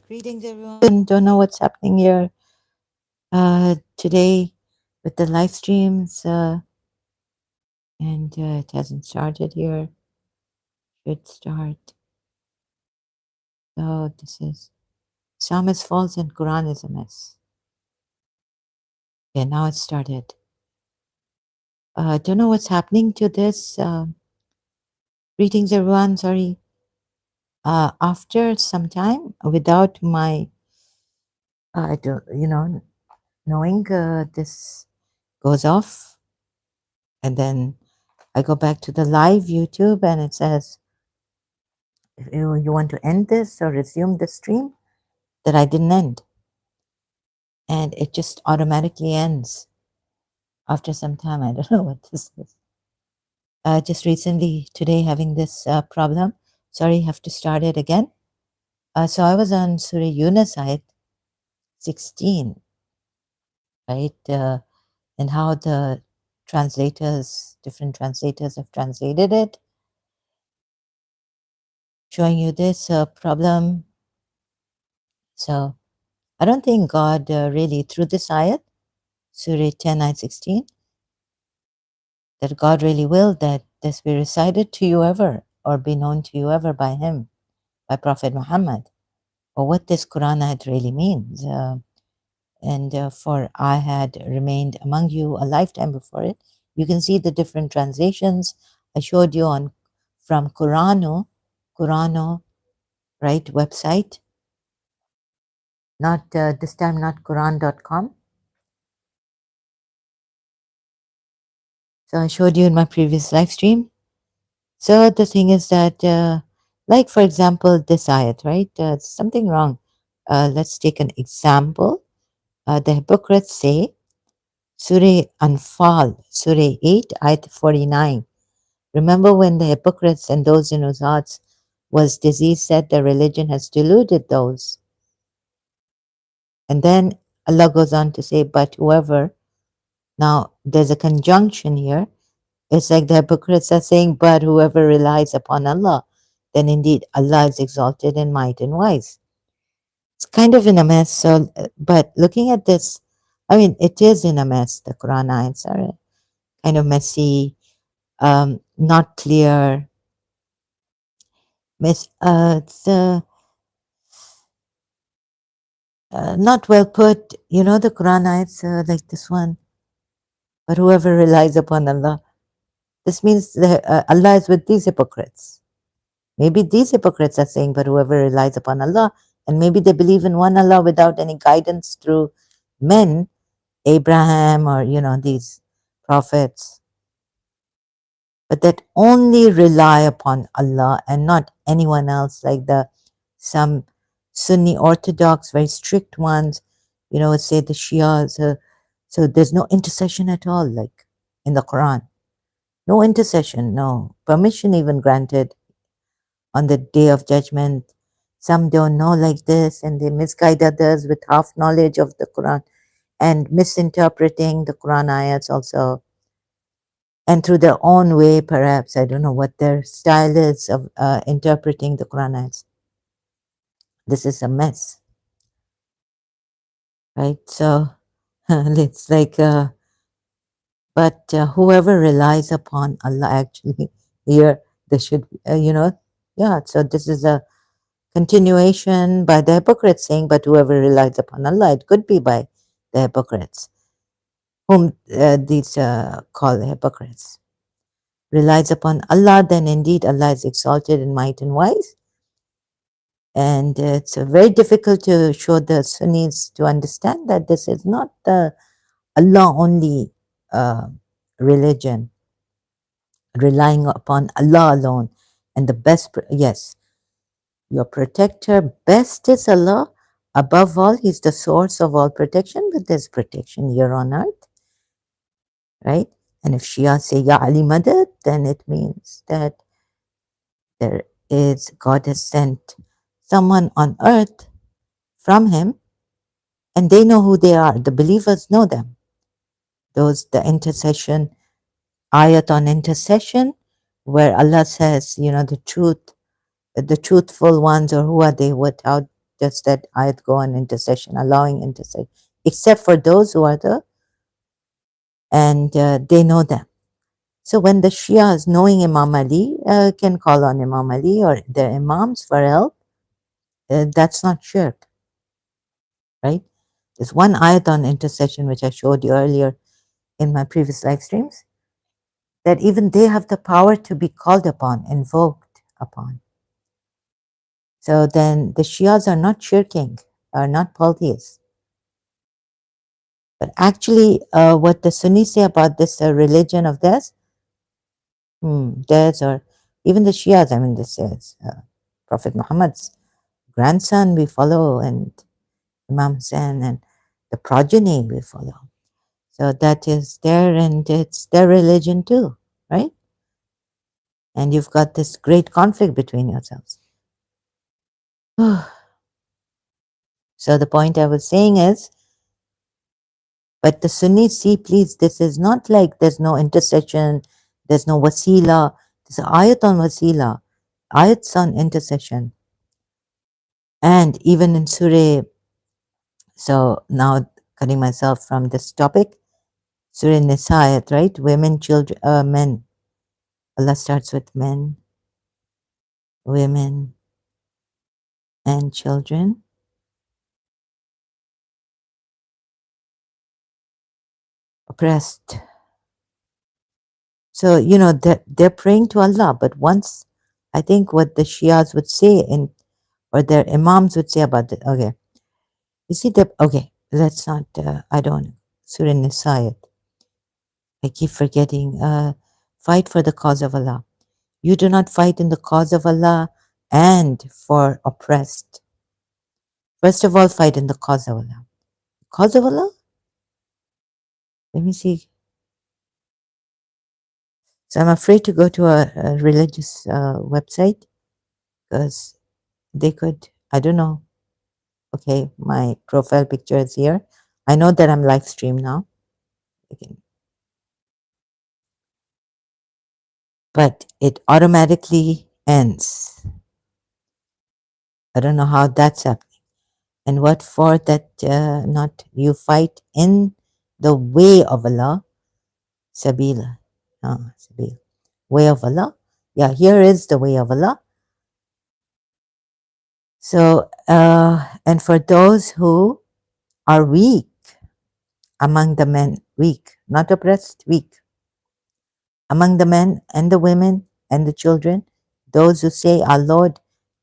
Greetings, everyone. Don't know what's happening here today with the live streams, and it hasn't started here. Should start. So this is Islam is false and Quran is a mess. Yeah, now it started. Don't know what's happening to this. Greetings, everyone. Sorry. After some time, without my, I don't, knowing this goes off, and then I go back to the live YouTube and it says, if you want to end this or resume the stream, that I didn't end. And it just automatically ends after some time. I don't know what this is. Just recently, today, having this problem. Sorry, have to start it again. So I was on Surah Yunus ayat 16, right? And how the different translators have translated it, showing you this problem. So I don't think God really, through this ayat, Surah 10, ayat 16, that God really willed that this be recited to you ever or be known to you ever by Him, by Prophet Muhammad, or what this Quran ayat really means. And for I had remained among you a lifetime before it. You can see the different translations I showed you on from Qurano, right, website, not this time, not Quran.com. So I showed you in my previous live stream. So the thing is that, like for example, this ayat, right? Something wrong. Let's take an example. The hypocrites say, Surah Anfal, Surah 8, ayat 49. Remember when the hypocrites and those in whose hearts was disease said their religion has deluded those. And then Allah goes on to say, but whoever, now there's a conjunction here. It's like the hypocrites are saying, but whoever relies upon Allah, then indeed Allah is exalted in might and wise. It's kind of in a mess. So, but looking at this, I mean, it is in a mess. The Quran ayats are kind of messy, not clear. It's not well put. You know, the Quran ayats like this one, but whoever relies upon Allah. This means that Allah is with these hypocrites. Maybe these hypocrites are saying, but whoever relies upon Allah, and maybe they believe in one Allah without any guidance through men, Abraham or, these prophets, but that only rely upon Allah and not anyone else, like some Sunni Orthodox, very strict ones, say the Shia. So there's no intercession at all, like in the Quran. No intercession, no permission even granted on the day of judgment. Some don't know like this and they misguide others with half knowledge of the Quran and misinterpreting the Quran ayats also, and through their own way, perhaps. I don't know what their style is of interpreting the Quran ayats. This is a mess, right? So it's like, but whoever relies upon Allah, actually, here, they should, yeah. So this is a continuation by the hypocrites saying, but whoever relies upon Allah, it could be by the hypocrites, whom these call hypocrites. Relies upon Allah, then indeed Allah is exalted in might and wise. And it's very difficult to show the Sunnis to understand that this is not the Allah only religion, relying upon Allah alone. And the best, yes, your protector, best is Allah. Above all, He's the source of all protection, but there's protection here on earth, right? And if Shia say Ya Ali Madad, then it means that God has sent someone on earth from Him, and they know who they are. The believers know them. The intercession, ayat on intercession, where Allah says, the truthful ones, or who are they, does that ayat go on intercession, allowing intercession, except for those who are and they know them. So when the Shias knowing Imam Ali can call on Imam Ali or their Imams for help, that's not shirk, right? There's one ayat on intercession which I showed you earlier in my previous live streams, that even they have the power to be called upon, invoked upon. So then the Shias are not shirking, are not polytheists. But actually, what the Sunnis say about this religion of theirs, theirs or even the Shias, I mean, this is Prophet Muhammad's grandson we follow, and Imam Hussain, and the progeny we follow. So that is there, and it's their religion too, right? And you've got this great conflict between yourselves. So the point I was saying is, but the Sunnis see, please, this is not like there's no intercession, there's no wasila. There's an ayat on wasila, ayats on intercession. And even in Surah, so now cutting myself from this topic, Surah Nisa ayat, right? Women, children, men. Allah starts with men, women, and children. Oppressed. So, they're praying to Allah, but once, I think what the Shias would say or their Imams would say about it, okay, you see okay, let's not, I don't, Surah Nisa, I keep forgetting, fight for the cause of Allah. You do not fight in the cause of Allah and for oppressed. First of all, fight in the cause of Allah. Cause of Allah? Let me see. So I'm afraid to go to a religious website because they could, I don't know. Okay, my profile picture is here. I know that I'm live stream now. Okay. But it automatically ends. I don't know how that's happening. And what for that not you fight in the way of Allah, Sabila. Sabil. Way of Allah. Yeah, here is the way of Allah. So, and for those who are weak among the men, weak, not oppressed, weak, among the men and the women and the children, those who say, our Lord,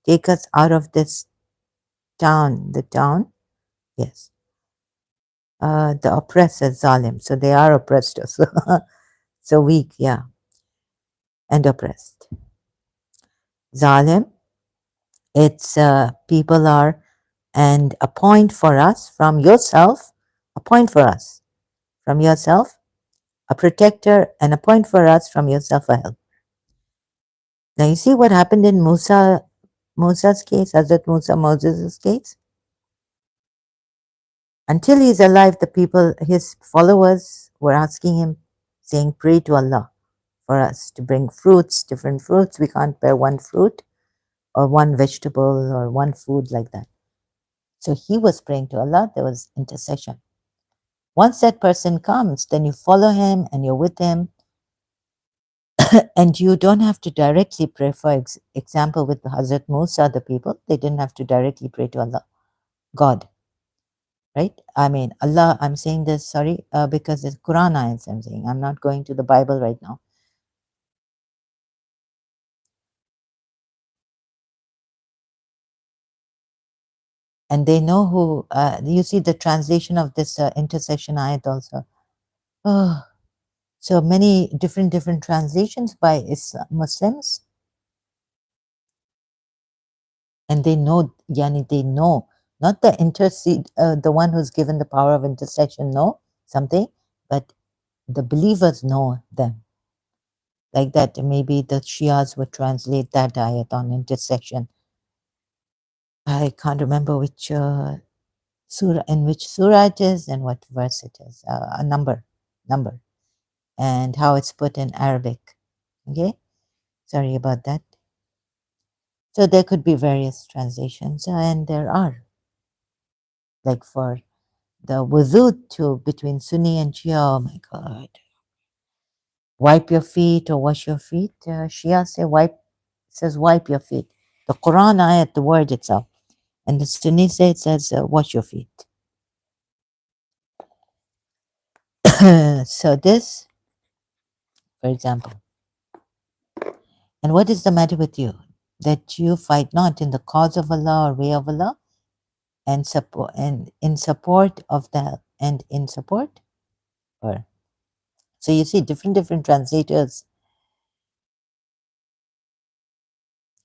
take us out of this town, the town, yes, the oppressor, Zalim. So they are oppressed also. So weak, yeah, and oppressed. Zalim, it's people are, and appoint for us from yourself, appoint for us from yourself, a protector, and appoint for us from yourself a help. Now you see what happened in Musa's case, Hazrat Musa, Moses' case? Until he's alive, the people, his followers, were asking him, saying, pray to Allah for us to bring fruits, different fruits. We can't bear one fruit or one vegetable or one food like that. So he was praying to Allah. There was intercession. Once that person comes, then you follow him and you're with him. And you don't have to directly pray. For example, with Hazrat Musa, the people, they didn't have to directly pray to Allah, God. Right? I mean, Allah, I'm saying this, sorry, because it's Quran ayats I'm saying. I'm not going to the Bible right now. And they know who, you see the translation of this intercession ayat also. Oh, so many different translations by Muslims. And they know, Yani, they know, not the intercede, the one who's given the power of intercession, know something, but the believers know them. Like that, maybe the Shias would translate that ayat on intercession. I can't remember which surah, in which surah it is and what verse it is, a number, and how it's put in Arabic. Okay, sorry about that. So there could be various translations, and there are. like for the wudu to between Sunni and Shia. Oh my God. Wipe your feet or wash your feet. Shia say wipe, says wipe your feet. The Quran ayat, the word itself. And the Sunni say it says wash your feet. So this, for example, and what is the matter with you? That you fight not in the cause of Allah or way of Allah and support and in support of the and in support or so you see different translators,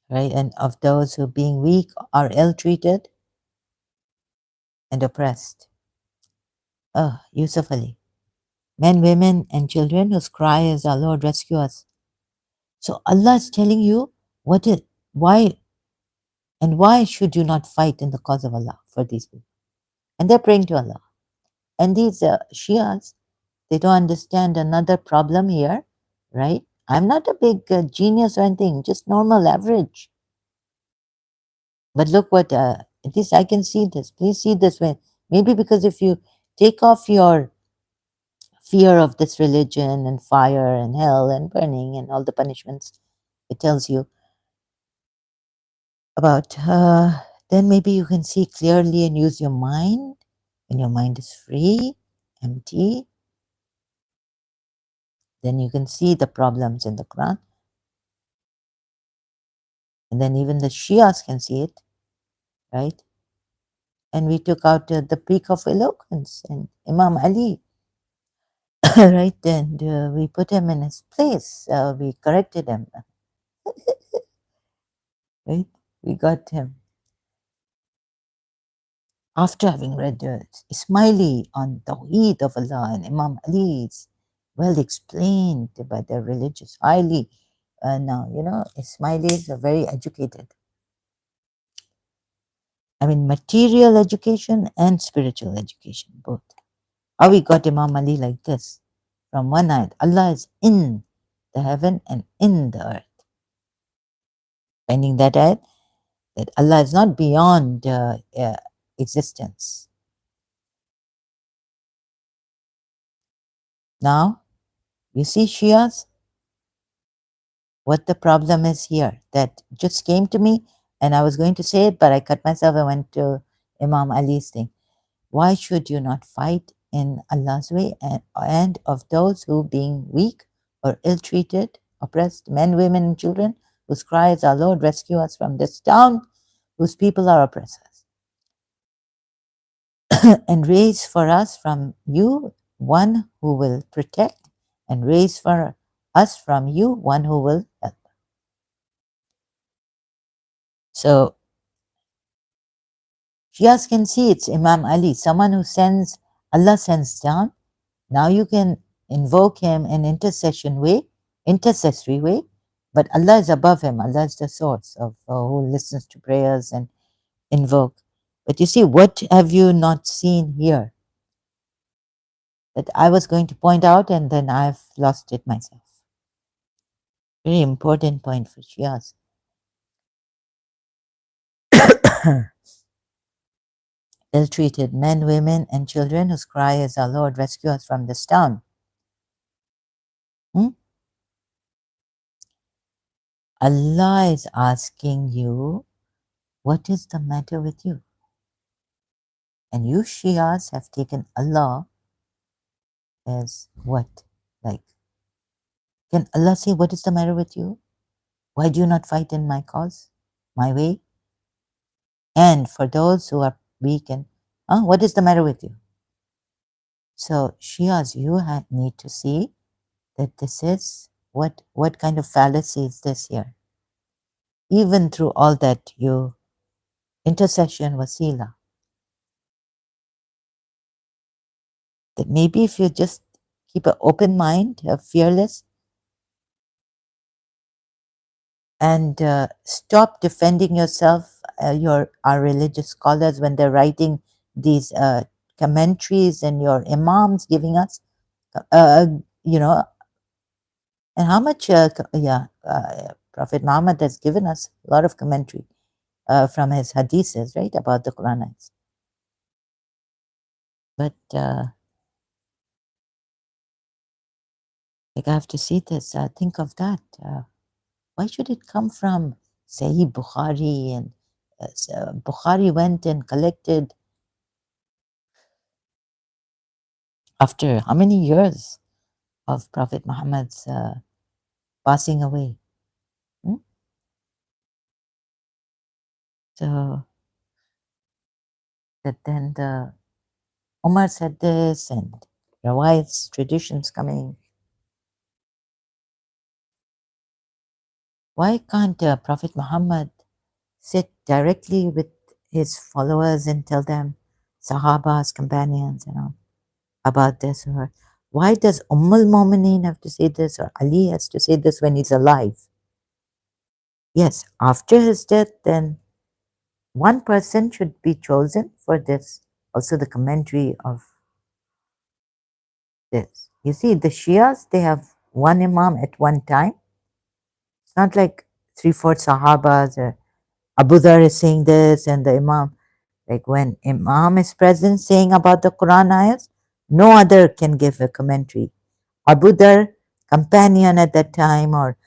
right? And of those who being weak are ill treated and oppressed. Oh, Yusuf Ali. Men, women, and children whose cry is our Lord rescue us. So Allah is telling you what is why and why should you not fight in the cause of Allah for these people? And they're praying to Allah. And these Shias, they don't understand another problem here, right? I'm not a big genius or anything, just normal, average. But look what, at least I can see this. Please see this way. Maybe because if you take off your fear of this religion and fire and hell and burning and all the punishments it tells you about, then maybe you can see clearly and use your mind. When your mind is free, empty, then you can see the problems in the Quran. And then even the Shias can see it, right? And we took out the peak of eloquence and Imam Ali, right? And we put him in his place. We corrected him, right? We got him. After having read Ismaili on Tawheed of Allah and Imam Ali, it's well explained by the religious, highly. Now, you know, Ismailis are very educated. I mean, material education and spiritual education, both. How we got Imam Ali like this? From one ayat, Allah is in the heaven and in the earth. Finding that ayat, that Allah is not beyond existence. Now, you see Shias, what the problem is here. That just came to me and I was going to say it, but I cut myself. I went to Imam Ali's thing. Why should you not fight in Allah's way and of those who being weak or ill-treated, oppressed, men, women, and children, whose cry is, our Lord, rescue us from this town, whose people are oppressors. And raise for us from you one who will protect, and raise for us from you one who will help. So Shias can see it's Imam Ali, someone who sends, Allah sends down. Now you can invoke him in intercessory way, but Allah is above him. Allah is the source of who listens to prayers and invoke. But you see, what have you not seen here? That I was going to point out and then I've lost it myself. Very important point for Shias. Ill-treated men, women, and children whose cry is, our Lord, rescue us from this town. Allah is asking you, what is the matter with you? And you Shias have taken Allah as what? Like, can Allah say, what is the matter with you? Why do you not fight in my cause, my way? And for those who are weak and, what is the matter with you? So Shias, you need to see that this is, what kind of fallacy is this here? Even through all that you, intercession, wasila, that maybe if you just keep an open mind, fearless, and stop defending yourself, our religious scholars, when they're writing these commentaries and your imams giving us, you know, and how much, Prophet Muhammad has given us a lot of commentary from his hadiths, right, about the Quranites. But like I have to see this. Think of that. Why should it come from Sahih Bukhari? And Bukhari went and collected after how many years of Prophet Muhammad's passing away? Hmm? So that then the Umar said this, and Rawai's traditions coming. Why can't Prophet Muhammad sit directly with his followers and tell them, Sahabas, companions, about this? Or why does al Mu'mineen have to say this, or Ali has to say this when he's alive? Yes, after his death, then one person should be chosen for this. Also, the commentary of this. You see, the Shias, they have one Imam at one time. It's not like three, four Sahabas, or Abu Dhar is saying this and the Imam. Like when Imam is present saying about the Quran ayahs, no other can give a commentary. Abu Dhar, companion at that time, or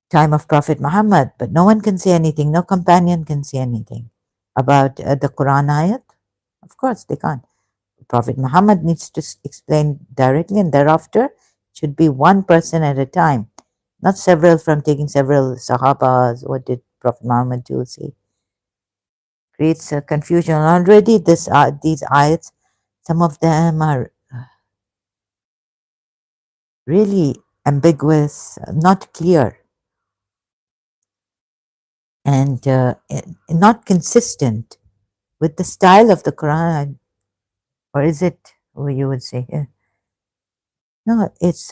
time of Prophet Muhammad, but no one can say anything. No companion can say anything about the Quran ayat. Of course, they can't. Prophet Muhammad needs to explain directly, and thereafter should be one person at a time, not several from taking several Sahabas. What did Prophet Muhammad do? Say creates a confusion already. These ayats, some of them are really ambiguous, not clear, and not consistent with the style of the Quran. Or is it? Or you would say, no, it's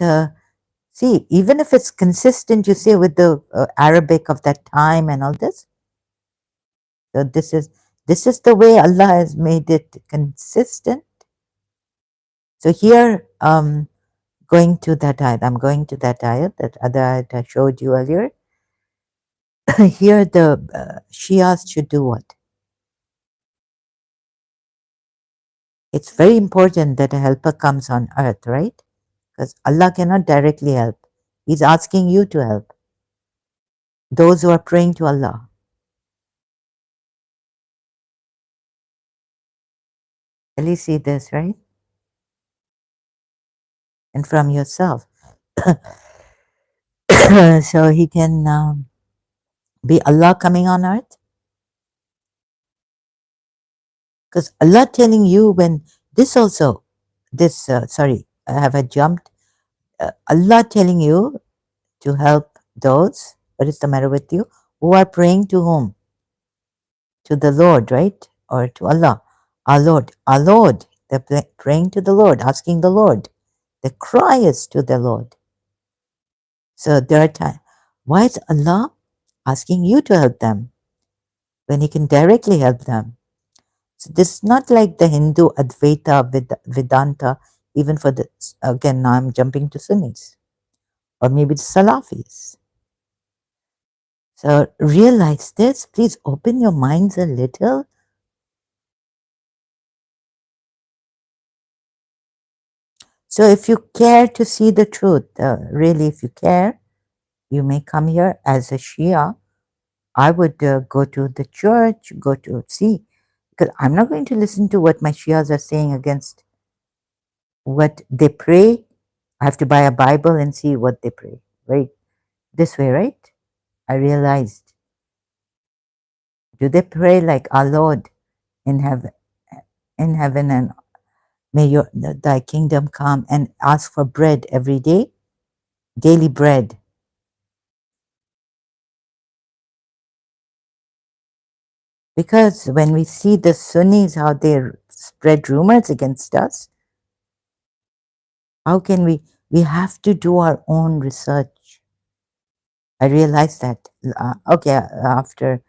see, even if it's consistent, you see, with the Arabic of that time and all this. So this is the way Allah has made it consistent. So here, going to that ayat, I'm going to that ayat, that other ayat I showed you earlier. Here, the Shias should do what? It's very important that a helper comes on earth, right? Because Allah cannot directly help. He's asking you to help those who are praying to Allah. At least see this, right? And from yourself. So he can be Allah coming on earth. Because Allah telling you when this also, this, sorry, have I jumped? Allah telling you to help those, what is the matter with you, who are praying to whom? To the Lord, right? Or to Allah. Our Lord. Our Lord. They're praying to the Lord, asking the Lord. The cry is to the Lord. So there are times. Why is Allah asking you to help them when He can directly help them? So this is not like the Hindu Advaita Vedanta, even for the, again, now I'm jumping to Sunnis, or maybe the Salafis. So realize this, please open your minds a little. So if you care to see the truth, really, if you care, you may come here as a Shia. I would go to the church, go to see, because I'm not going to listen to what my Shias are saying against what they pray. I have to buy a Bible and see what they pray. Right? This way, right? I realized. Do they pray like our Lord in heaven, and may thy kingdom come, and ask for bread every day, daily bread? Because when we see the Sunnis, how they spread rumors against us, how can we have to do our own research. I realized that, okay, after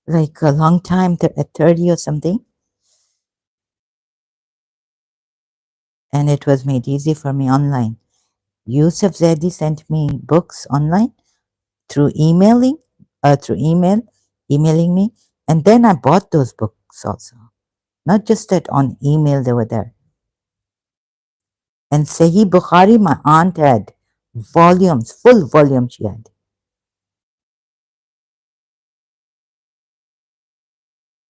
like a long time, at 30 or something, and it was made easy for me online. Yusuf Zaidi sent me books online through through emailing me, and then I bought those books also. Not just that on email they were there. And Sahih Bukhari, my aunt had volumes, full volumes she had.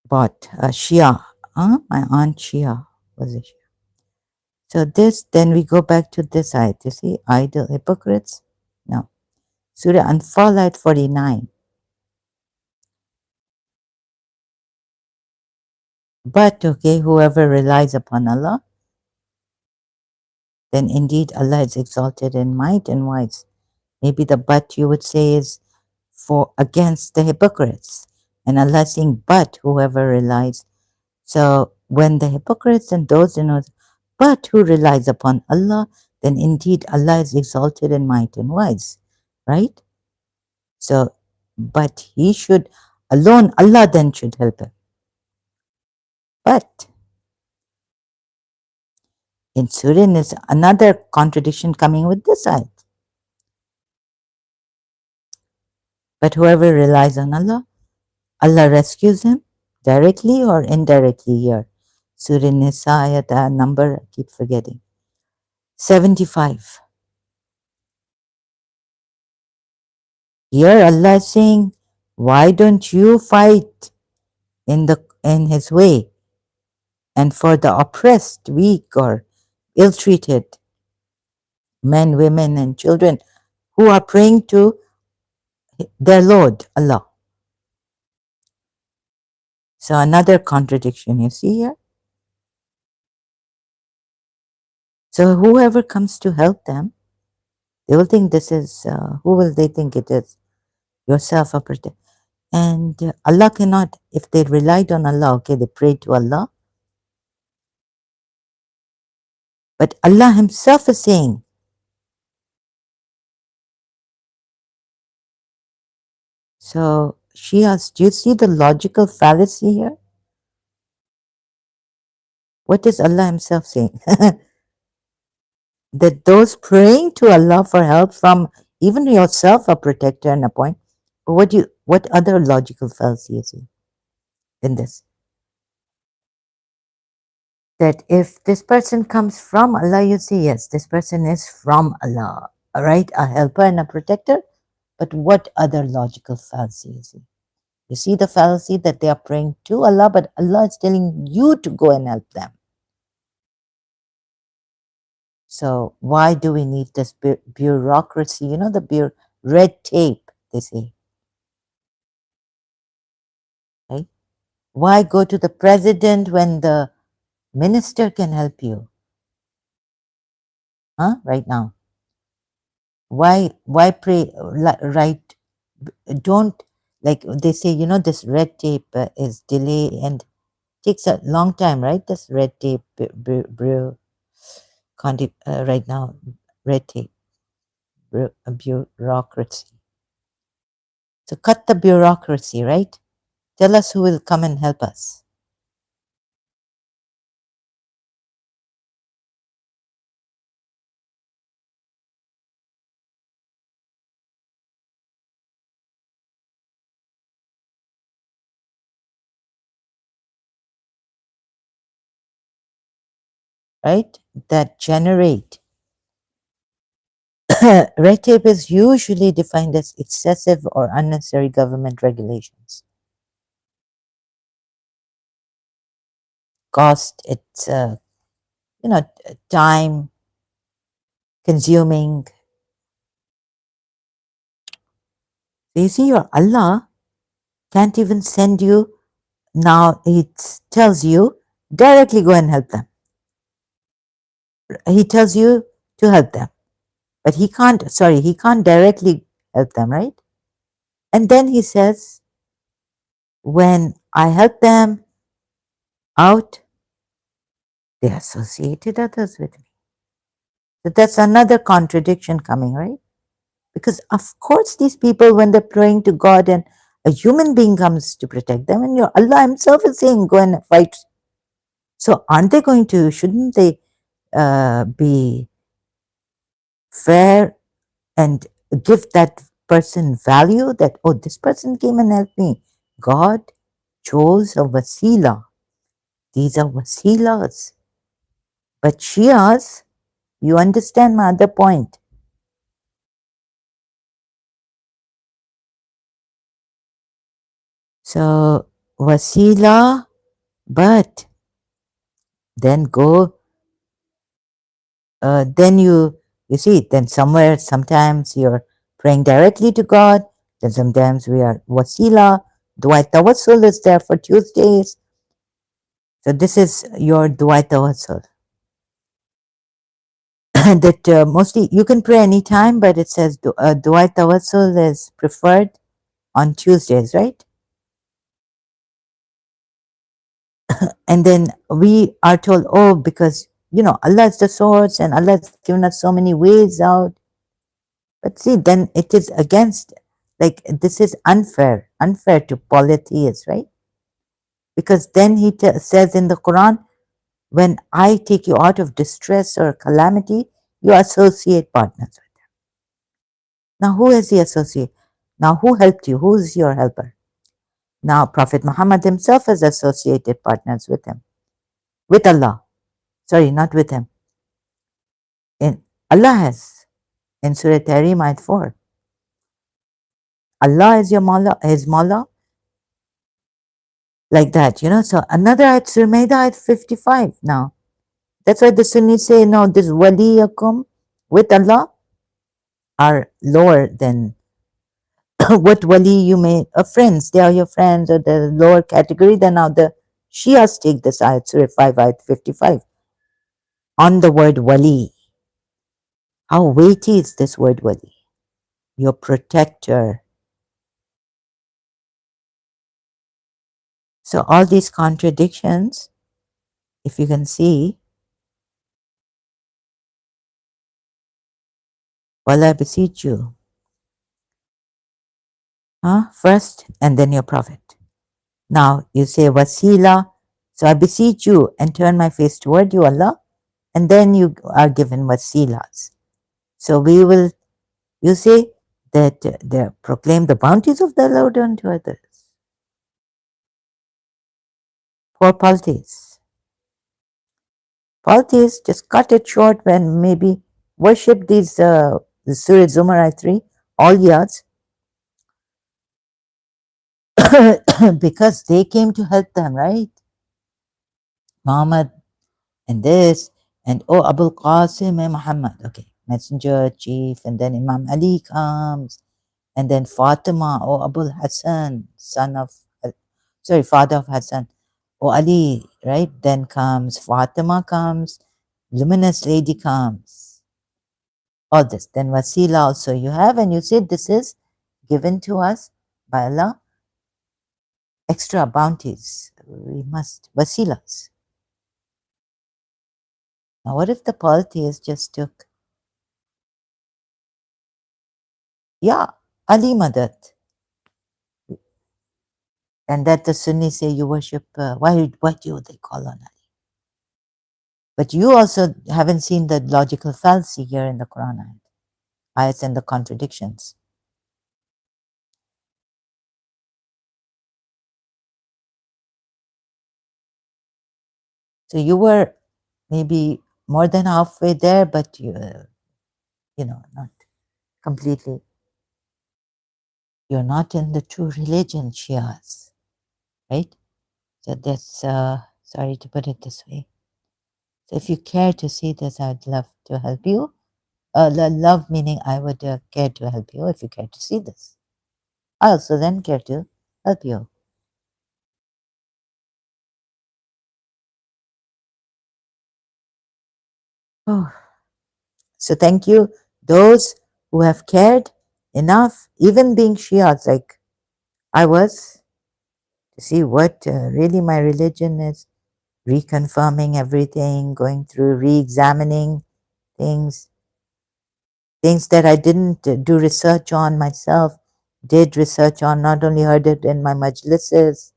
Bought Shia. My aunt Shia was a Shia. So this, then we go back to this ayat. You see, idle hypocrites. No. Surah Anfal ayat 49. But okay, whoever relies upon Allah, then indeed Allah is exalted in might and wise. Maybe the but you would say is for against the hypocrites. And Allah is saying, but whoever relies. So when the hypocrites and those but who relies upon Allah, then indeed Allah is exalted in might and wise. Right? So, but he should alone, Allah then should help him. But in Surah is another contradiction coming with this ayat. But whoever relies on Allah, Allah rescues him directly or indirectly here. Surah Nisa ayat number, I keep forgetting. 75. Here Allah is saying, why don't you fight in his way and for the oppressed, weak or ill-treated men, women and children who are praying to their Lord, Allah. So another contradiction you see here. So whoever comes to help them, they will think this is, who will they think it is? Yourself or protect. And Allah cannot, if they relied on Allah, okay, they prayed to Allah. But Allah Himself is saying, so Shias, do you see the logical fallacy here? What is Allah Himself saying? That those praying to Allah for help from even yourself a protector and a point. But what other logical fallacy is in this? That if this person comes from Allah, you say yes, this person is from Allah, all right, a helper and a protector. But what other logical fallacy is it? You see the fallacy that they are praying to Allah, but Allah is telling you to go and help them. So why do we need this bureaucracy? You know, the red tape, they say, right? Why go to the president when the minister can help you? Huh? Right now. Why pray, right? Don't, like they say, you know, this red tape is delay and takes a long time, right? This red tape, right now, red tape, bureaucracy. So cut the bureaucracy, right? Tell us who will come and help us. Right? That generate. Red tape is usually defined as excessive or unnecessary government regulations. Cost, it's time consuming. You see, your Allah can't even send you now. It tells you directly go and help them. He tells you to help them, but he can't directly help them, right? And then he says, when I help them out, they associated others with me. So that's another contradiction coming, right? Because of course these people, when they're praying to God and a human being comes to protect them, and your Allah Himself is saying, go and fight. So aren't they going to, shouldn't they be fair and give that person value that, oh, this person came and helped me. God chose a wasila. These are wasilas. But Shias, you understand my other point. So, wasila, but then go, then you see, then somewhere, sometimes you're praying directly to God, then sometimes we are wasila. Dua tawassul is there for Tuesdays. So, this is your dua tawassul. That mostly you can pray anytime, but it says dua tawassul is preferred on Tuesdays, right? And then we are told, oh, because Allah is the source and Allah has given us so many ways out. But see, then it is against, like, this is unfair to polytheists, right? Because then he says in the Quran, when I take you out of distress or calamity, you associate partners with them. Now, who is the associate? Now, who helped you? Who is your helper? Now, Prophet Muhammad himself has associated partners with him, with Allah. Sorry, not with him. In Allah has in Surah Tahrim ayat 4. Allah is your Mawla, his Mawla, like that, So another ayat, Surah Maida ayat 55 now. That's why the Sunnis say, no, this waliyakum with Allah are lower than what wali you may, friends, they are your friends, or the lower category. Then now the Shias take this ayat, Surah 5 ayat 55, on the word wali. How weighty is this word wali? Your protector. So all these contradictions, if you can see, well, I beseech you, first, and then your prophet. Now you say wasila, so I beseech you and turn my face toward you, Allah, and then you are given wasilas. So you say that they proclaim the bounties of the Lord unto others. Poor polytheists. Polytheists just cut it short when maybe worship these the Surah Zumar 3, all yards, because they came to help them, right? Muhammad and this, and oh, Abul Qasim and Muhammad, okay, messenger, chief, and then Imam Ali comes, and then Fatima, oh, Abul Hassan, father of Hassan, oh, Ali, right? Then comes Fatima, comes, luminous lady comes, all this. Then Wasila also you have, and you say this is given to us by Allah, extra bounties. We must, wasilas. Now, what if the polytheist just took, yeah, Ali Madad, and that the Sunnis say you worship, why do they call on Ali? But you also haven't seen the logical fallacy here in the Quran ayats and the contradictions. So you were maybe more than halfway there, but not completely. You're not in the true religion, Shias, right? So that's, sorry to put it this way. So if you care to see this, I'd love to help you. Love meaning I would care to help you if you care to see this. I also then care to help you. Oh. So thank you, those who have cared enough, even being Shias like I was, to see what really my religion is, reconfirming everything, going through, re-examining things, things that I didn't do research on myself, did research on, not only heard it in my majlises,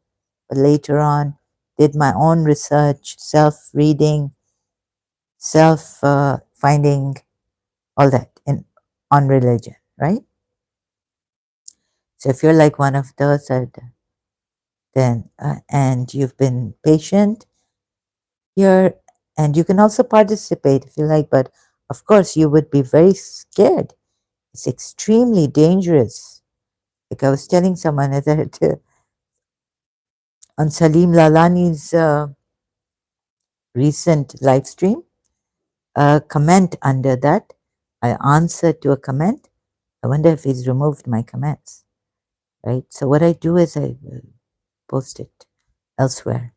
but later on did my own research, self-reading, self-finding, all that on religion, right? So if you're like one of those, then and you've been patient here, and you can also participate if you like, but of course you would be very scared. It's extremely dangerous. Like I was telling someone that on Salim Lalani's recent live stream, a comment under that, I answered to a comment. I wonder if he's removed my comments, right? So what I do is I post it elsewhere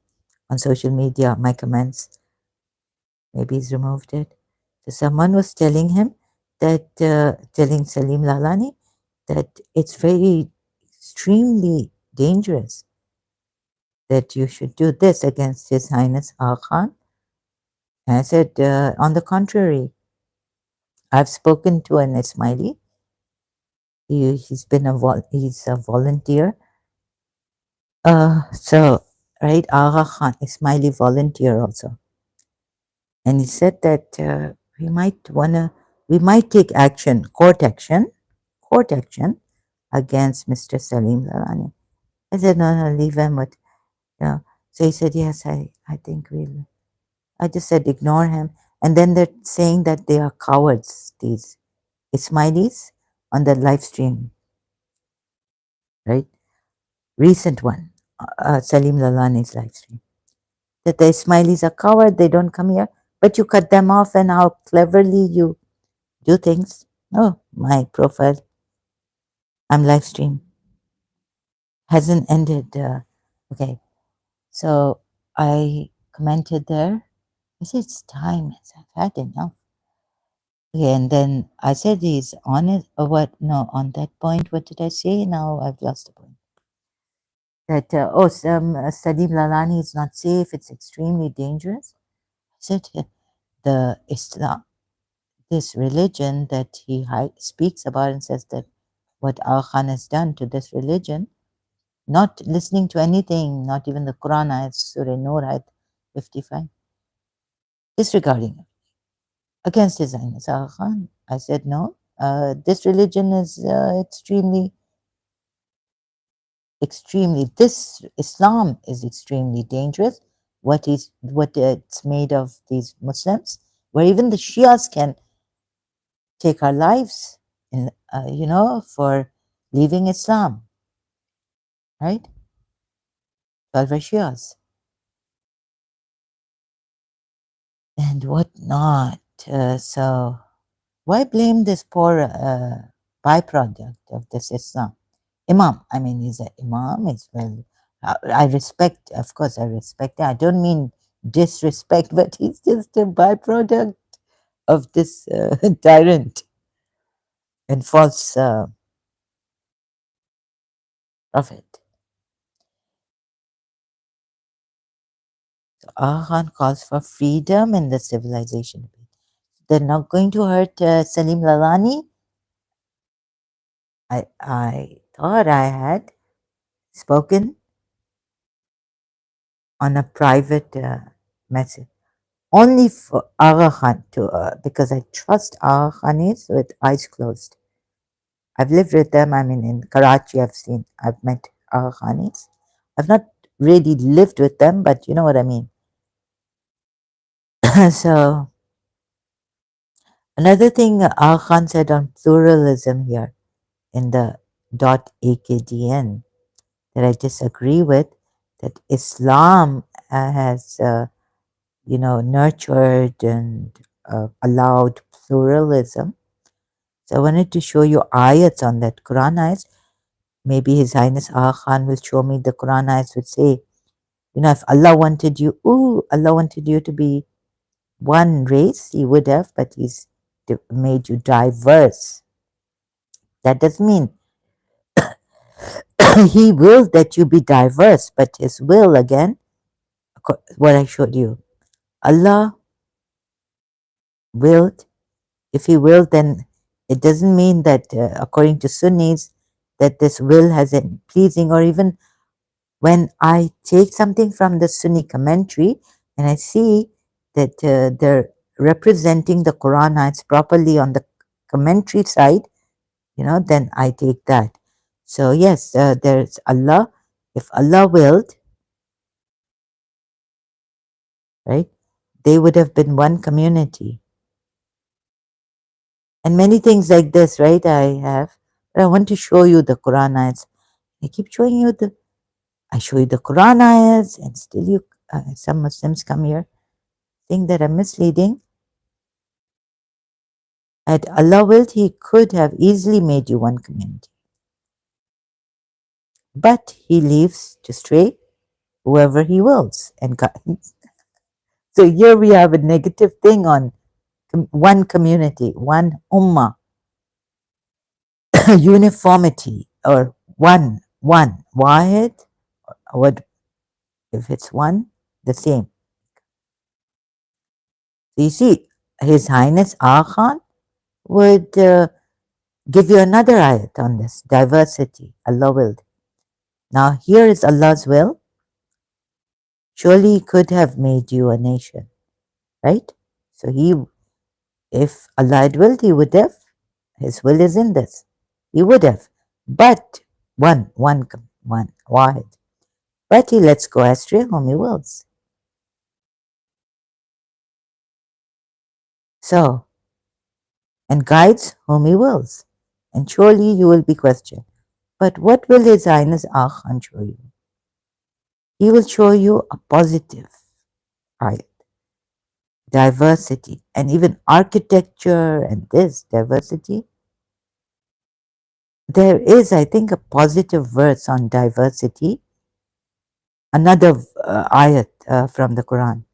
on social media, my comments. Maybe he's removed it. So someone was telling him that, telling Salim Lalani that it's very extremely dangerous that you should do this against His Highness Aga Khan. And I said, on the contrary, I've spoken to an Ismaili. He's been he's a volunteer. So right, Aga Khan, Ismaili volunteer also, and he said that we might take action, court action against Mr. Salim Lalani. I said, no, leave him with, you know. So he said, yes, I think we'll. I just said, ignore him. And then they're saying that they are cowards, these Ismailis on the live stream, right? Recent one, Salim Lalani's live stream. That the Ismailis are coward, they don't come here, but you cut them off and how cleverly you do things. Oh, my profile, I'm live stream, hasn't ended. Okay, so I commented there. I said, it's time, I've had enough. Okay, and then I said he's on it, or what? No, on that point, what did I say? Now I've lost the point. That, Salim Lalani is not safe, it's extremely dangerous. I said, the Islam, this religion that he speaks about and says that what Aga Khan has done to this religion, not listening to anything, not even the Quran ayat, Surah Nur ayat 55, disregarding it against His Highness Aga Khan. I said, no, this religion is extremely, this Islam is extremely dangerous. What it's made of these Muslims, where even the Shias can take our lives, in, for leaving Islam, right? 12 Shias and whatnot. So why blame this poor byproduct of this Islam? Imam, I mean, he's an Imam as well. I respect, of course, I respect. I don't mean disrespect, but he's just a byproduct of this tyrant and false prophet. So Aga Khan calls for freedom in the civilization. They're not going to hurt Salim Lalani. I thought I had spoken on a private message only for Aga Khan to, because I trust Aga Khanis with eyes closed. I've lived with them. I mean, in Karachi, I've met Aga Khanis. I've not really lived with them, but you know what I mean. So another thing Aga Khan said on pluralism here in the .akdn that I disagree with, that Islam has nurtured and allowed pluralism. So I wanted to show you ayats on that, Quran ayats. Maybe His Highness Aga Khan will show me the Quran ayats which say, if Allah wanted Allah wanted you to be one race, He would have, but He's made you diverse. That doesn't mean He willed that you be diverse, but His will, again, what I showed you, Allah willed. If He willed, then it doesn't mean that, according to Sunnis, that this will has a pleasing, or even when I take something from the Sunni commentary and I see that they're representing the Quran ayats properly on the commentary side, then I take that. So yes, there's Allah. If Allah willed, right? they would have been one community. And many things like this, right? I have, but I want to show you the Quran ayats. I keep showing you I show you the Quran ayats, and still some Muslims come here, think that I'm misleading. Had Allah willed, He could have easily made you one community. But He leaves to stray whoever He wills and guides. So here we have a negative thing on one community, one ummah, uniformity, or one, wahid, what if it's one, the same. So you see, His Highness Aga Khan would give you another ayat on this diversity, Allah willed. Now here is Allah's will. Surely He could have made you a nation, right? So if Allah had willed, He would have. His will is in this. He would have. But one, wahid. But He lets go astray whom He wills. So, and guides whom He wills. And surely you will be questioned. But what will His Highness Aga Khan show you? He will show you a positive ayat, diversity, and even architecture and this diversity. There is, I think, a positive verse on diversity, another ayat from the Quran.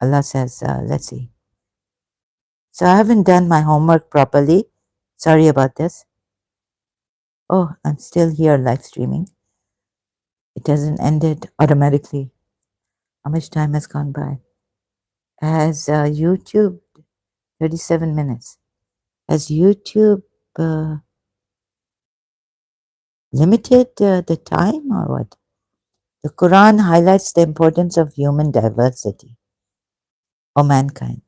Allah says, let's see. So I haven't done my homework properly. Sorry about this. Oh, I'm still here live streaming. It hasn't ended automatically. How much time has gone by? Has YouTube 37 minutes? Has YouTube limited the time or what? The Quran highlights the importance of human diversity or mankind.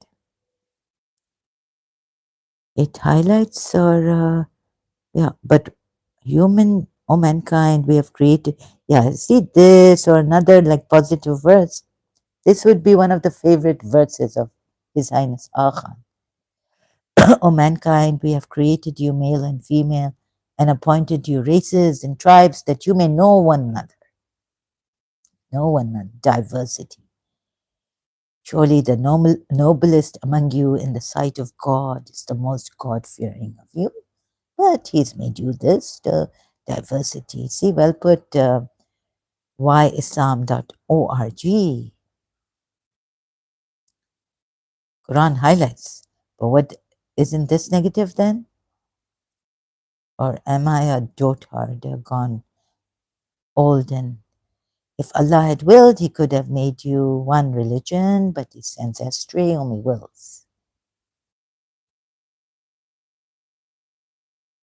It highlights but human or mankind we have created. Yeah, see this or another like positive verse. This would be one of the favorite verses of His Highness Aga Khan. O mankind, we have created you male and female and appointed you races and tribes that you may know one another. Know one another. Diversity. Surely the noblest among you in the sight of God is the most God-fearing of you. But He's made you this, the diversity. See, well put, yislam.org. Quran highlights. But what, isn't this negative then? Or am I a dotard, gone old? And if Allah had willed, He could have made you one religion, but He sends astray whom He wills.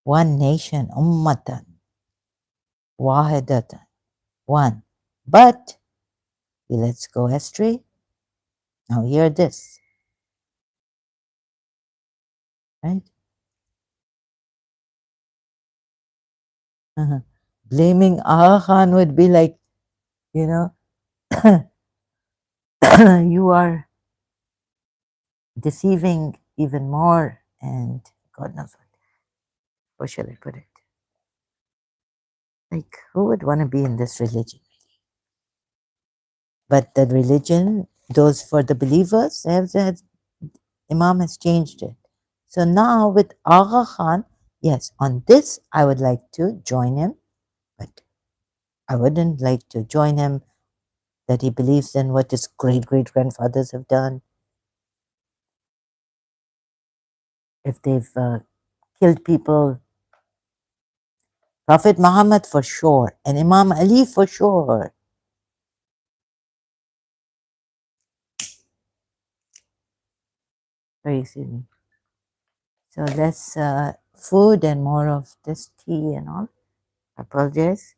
One nation, ummatan, wahidatan, one. But He lets go astray. Now hear this, right? Blaming Aga Khan would be like, you know, you are deceiving even more, and God knows what. How shall I put it? Like, who would want to be in this religion? But the religion, those for the believers, Imam has changed it. So now with Aga Khan, yes, on this I would like to join him, but I wouldn't like to join him that he believes in what his great-great-grandfathers have done. If they've killed people, Prophet Muhammad for sure, and Imam Ali for sure. Sorry, excuse me. So less food and more of this tea and all. I apologize.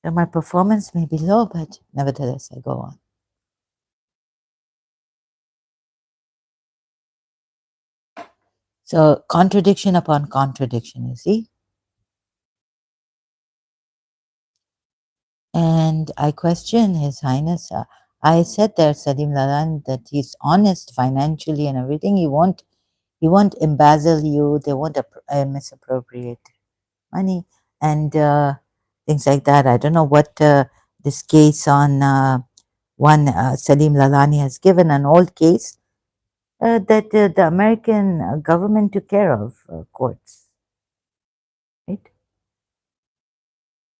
So my performance may be low, but nevertheless, I go on. So contradiction upon contradiction, you see. And I question His Highness I said that Salim Lalan that he's honest financially and everything. He won't embezzle you. They won't misappropriate money and things like that. I don't know what this case on one Salim Lalani has given an old case that the American government took care of courts, right?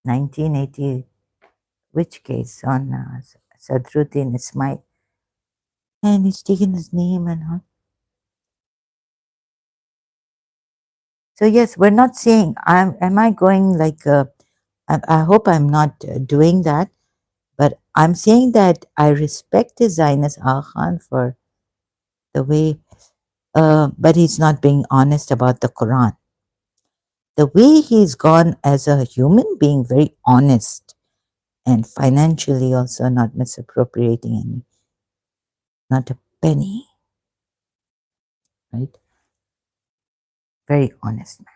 1980, which case on Sadruddin Ismail, and he's taken his name and all. So yes, we're not saying am I going like I hope I'm not doing that, but I'm saying that I respect his Zionist Khan for the way, but he's not being honest about the Quran. The way he's gone as a human being, very honest and financially also not misappropriating any, not a penny, right? Very honest man,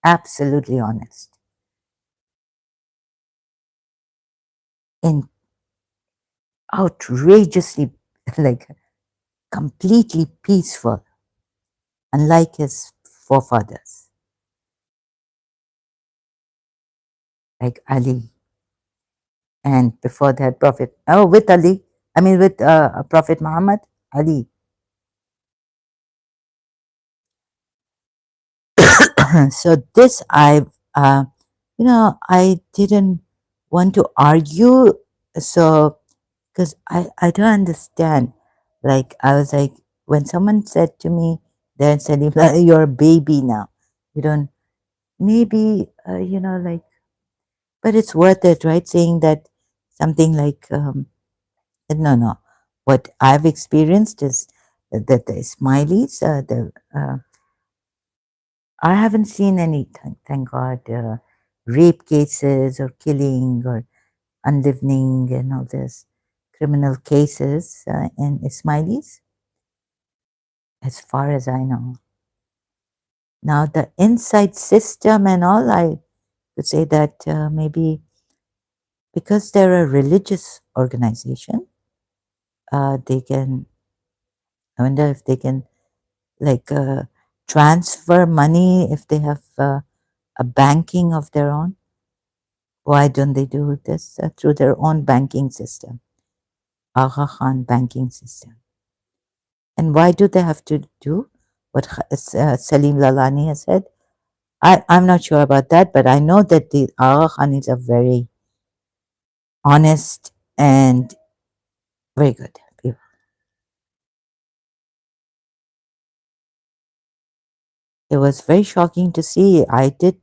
absolutely honest, and outrageously like completely peaceful, unlike his forefathers like Ali, and before that Prophet. Oh, with Ali, I mean with Prophet Muhammad, Ali. So this I didn't want to argue, so because I don't understand. Like I was like, when someone said to me, then said, "You're a baby now. You don't maybe like, but it's worth it, right?" Saying that something like, no. What I've experienced is that the Smileys, I haven't seen any, thank God, rape cases or killing or unlivening and all this criminal cases in Ismailis, as far as I know. Now, the inside system and all, I would say that maybe because they're a religious organization, they can, I wonder if they can like transfer money if they have a banking of their own. Why don't they do this through their own banking system, Aga Khan banking system? And why do they have to do what Salim Lalani has said? I'm not sure about that, but I know that the Aga Khanis are very honest and very good people. It was very shocking to see. I did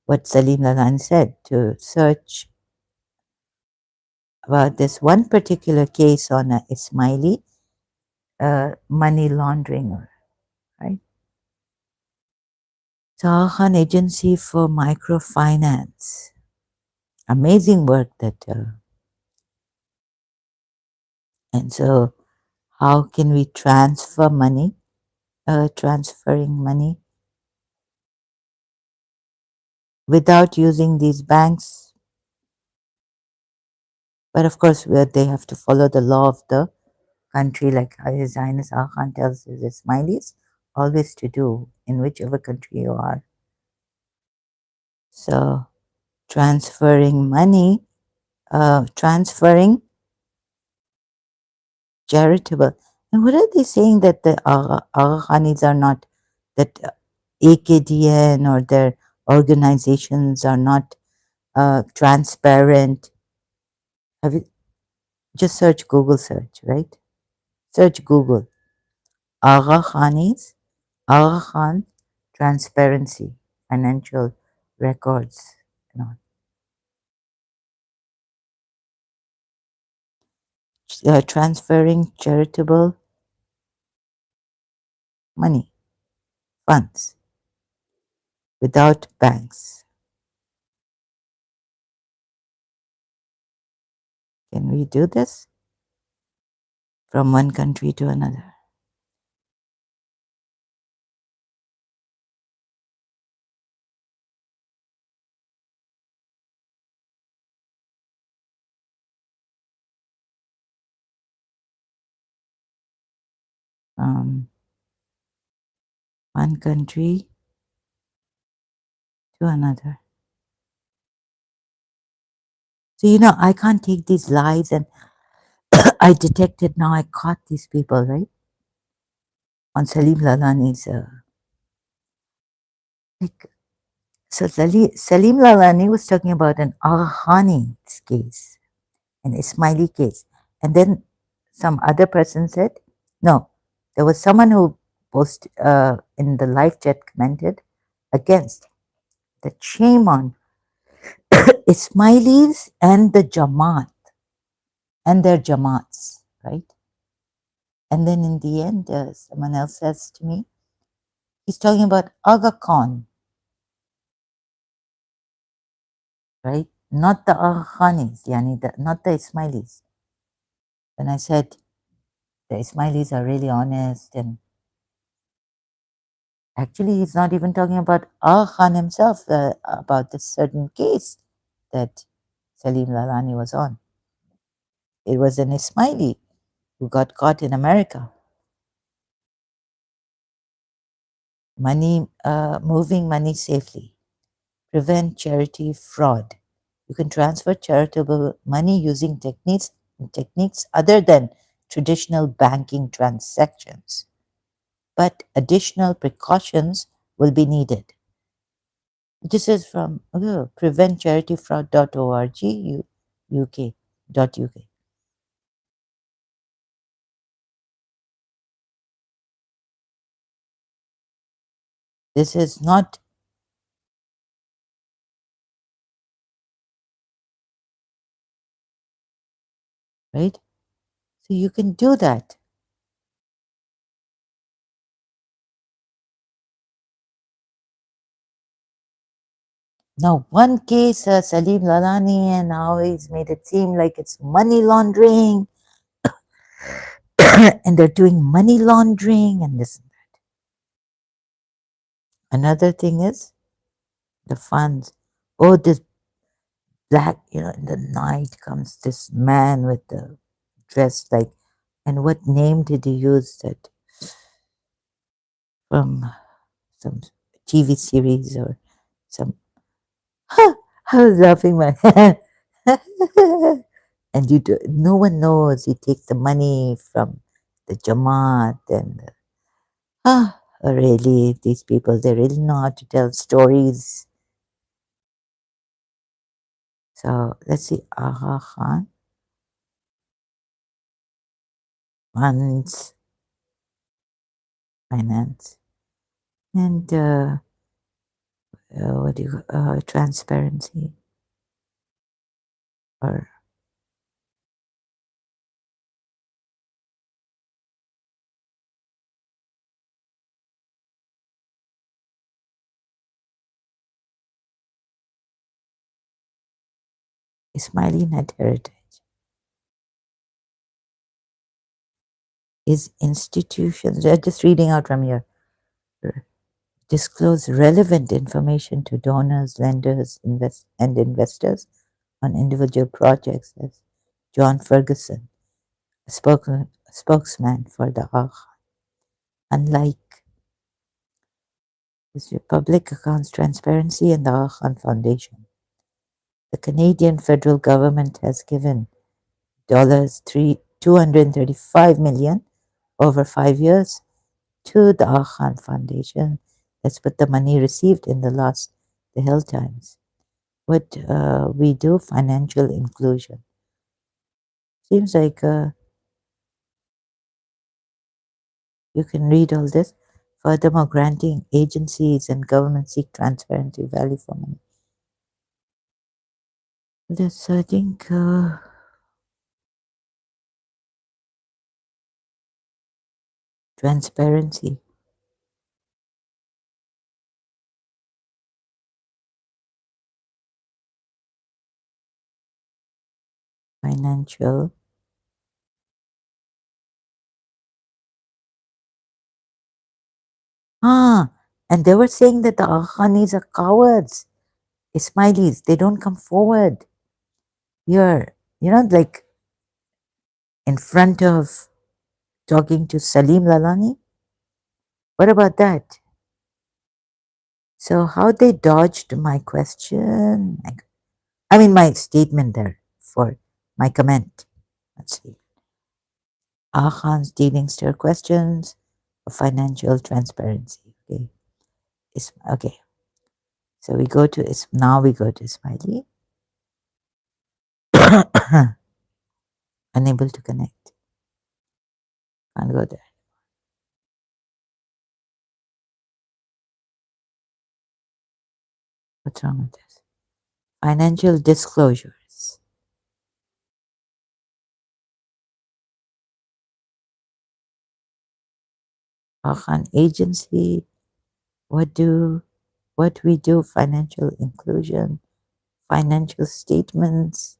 what Salim Lalani said, to search about this one particular case on Ismaili money laundering, right? Sahan Agency for Microfinance. Amazing work that, and so how can we transfer money, transferring money without using these banks? But of course, they have to follow the law of the country, like His Highness Aga Khan tells his Ismailis always to do in whichever country you are. So transferring money, transferring charitable. And what are they saying that the Aga Khanis are not, that AKDN or their organizations are not transparent? Have you just search Google search, right? Search Google. Aga Khanis, Aga Khan transparency, financial records, and all. Transferring charitable money, funds without banks. Can we do this from one country to another? from one country to another. So, I can't take these lies, and I detected now, I caught these people, right? On Salim Lalani's, like, so Salim Lalani was talking about an Aghani's case, an Ismaili case. And then some other person said, no, there was someone who posted in the live chat commented against that shame on Ismailis and the Jamaat and their Jamaats, right? And then in the end, someone else says to me, he's talking about Aga Khan, right? Not the Aga Khanis, yani not the Ismailis. And I said, the Ismailis are really honest, and actually he's not even talking about Aga Khan himself, about this certain case that Salim Lalani was on. It was an Ismaili who got caught in America. Moving money safely. Prevent charity fraud. You can transfer charitable money using techniques other than traditional banking transactions, but additional precautions will be needed. This is from preventcharityfraud.org UK. This is not right. So you can do that. Now, one case, Salim Lalani, and now he's made it seem like it's money laundering, and they're doing money laundering and this. Another thing is the funds. Oh, this black, in the night comes this man with the dress like, and what name did he use that from some TV series or some, I was laughing my and no one knows he takes the money from the Jamaat and really these people, they really know how to tell stories. So let's see, Aga Khan funds finance and what do you transparency or Ismaili net heritage is institutions. They're just reading out from here. Disclose relevant information to donors, lenders, and investors on individual projects, as John Ferguson, a spokesman for the AGH. Unlike this Public Accounts Transparency and the AGH Foundation, the Canadian federal government has given $235 million over 5 years to the AGH Foundation. That's what the money received in the Hill Times. What we do, financial inclusion. Seems like you can read all this. Furthermore, granting agencies and governments seek transparency value for money. This, I think, transparency, financial. And they were saying that the Afghanis are cowards, Ismailis. They don't come forward. Here, like in front of talking to Salim Lalani. What about that? So how they dodged my question? I mean my statement there for my comment. Let's see. Khan's dealing stir questions of financial transparency. Okay. Okay. So we go to now we go to Smiley. Unable to connect. Can't go there. What's wrong with this? Financial disclosures. Khan agency. What we do? Financial inclusion. Financial statements.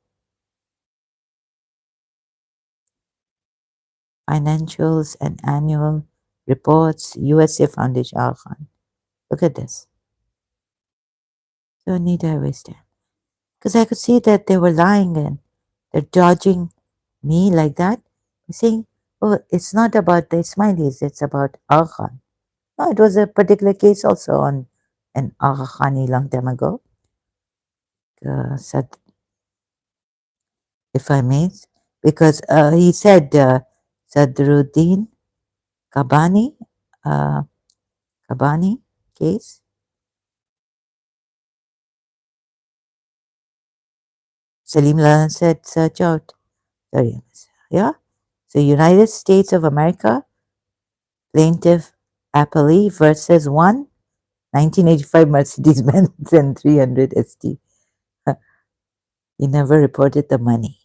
Financials and annual reports. USA Foundation. Khan. Look at this. Don't need I waste time. Because I could see that they were lying and they're dodging me like that, saying, oh, it's not about the Ismailis, it's about Aga Khan. No, it was a particular case also on an Aga Khani long time ago. Said, if I may, because he said Sadruddin Kabani, uh, Kabani case. Salim Lalan said, search out. Sorry, yeah. So United States of America, plaintiff appellee versus one 1985 Mercedes-Benz and 300 ST. He never reported the money.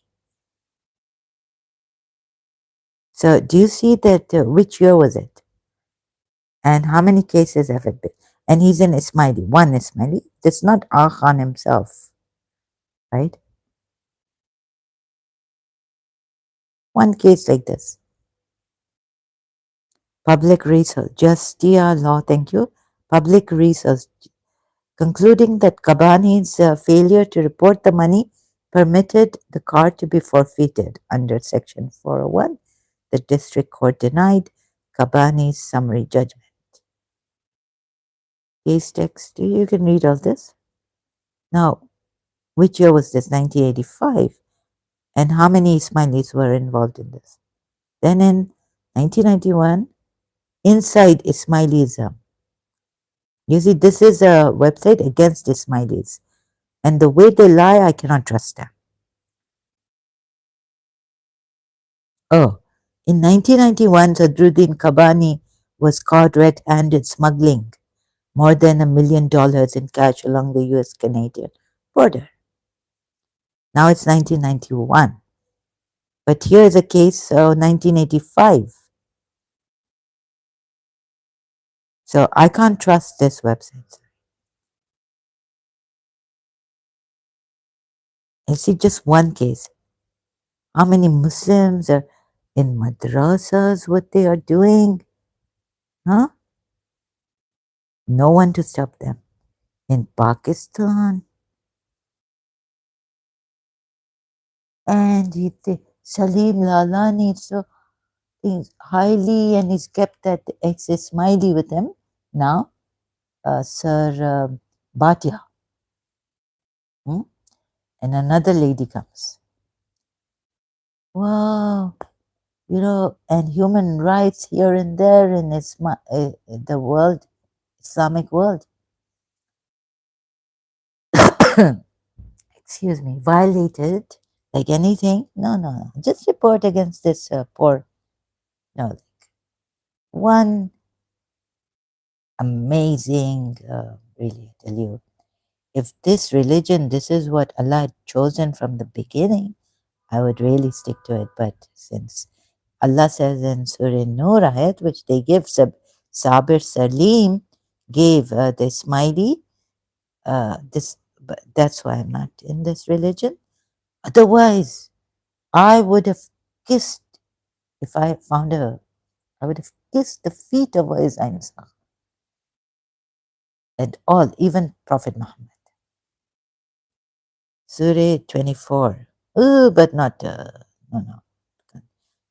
So do you see that? Which year was it? And how many cases have it been? And he's an Ismaili, one Ismaili. That's not Al Khan himself, right? One case like this. Public research, Justia law, thank you. Public research concluding that Kabani's failure to report the money permitted the car to be forfeited under Section 401. The district court denied Kabani's summary judgment. Case text, you can read all this. Now, which year was this? 1985. And how many Ismailis were involved in this? Then in 1991, Inside Ismailism. You see, this is a website against Ismailis. And the way they lie, I cannot trust them. Oh, in 1991, Sadruddin Kabani was caught red-handed smuggling more than $1 million in cash along the US-Canadian border. Now it's 1991. But here is a case, so 1985. So I can't trust this website. I see just one case. How many Muslims are in madrasas, what they are doing? Huh? No one to stop them. In Pakistan, and Salim Lalani, so he's highly, and he's kept that ex-Ismaili with him now, Sir Bhatia. And another lady comes. Wow, and human rights here and there in the world, Islamic world. Excuse me, violated like anything? No. Just report against this poor. No, like one amazing, really, I tell you. If this religion, this is what Allah had chosen from the beginning, I would really stick to it. But since Allah says in Surah Nur ayat, which they give, Sabir Salim gave the Ismaili, but that's why I'm not in this religion. Otherwise, I would have kissed, if I found her, I would have kissed the feet of Isa and all, even Prophet Muhammad. Surah 24. Oh, but not, no,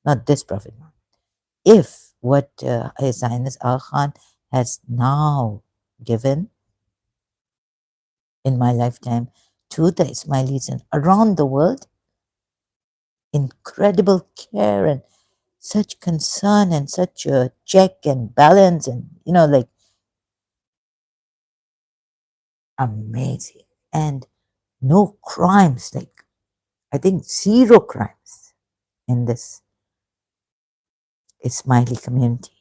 not this Prophet Muhammad. if what His Highness Al Khan has now given in my lifetime to the Ismailis and around the world, incredible care and such concern and such a check and balance, and like amazing. And no crimes, like I think zero crimes in this Ismaili community.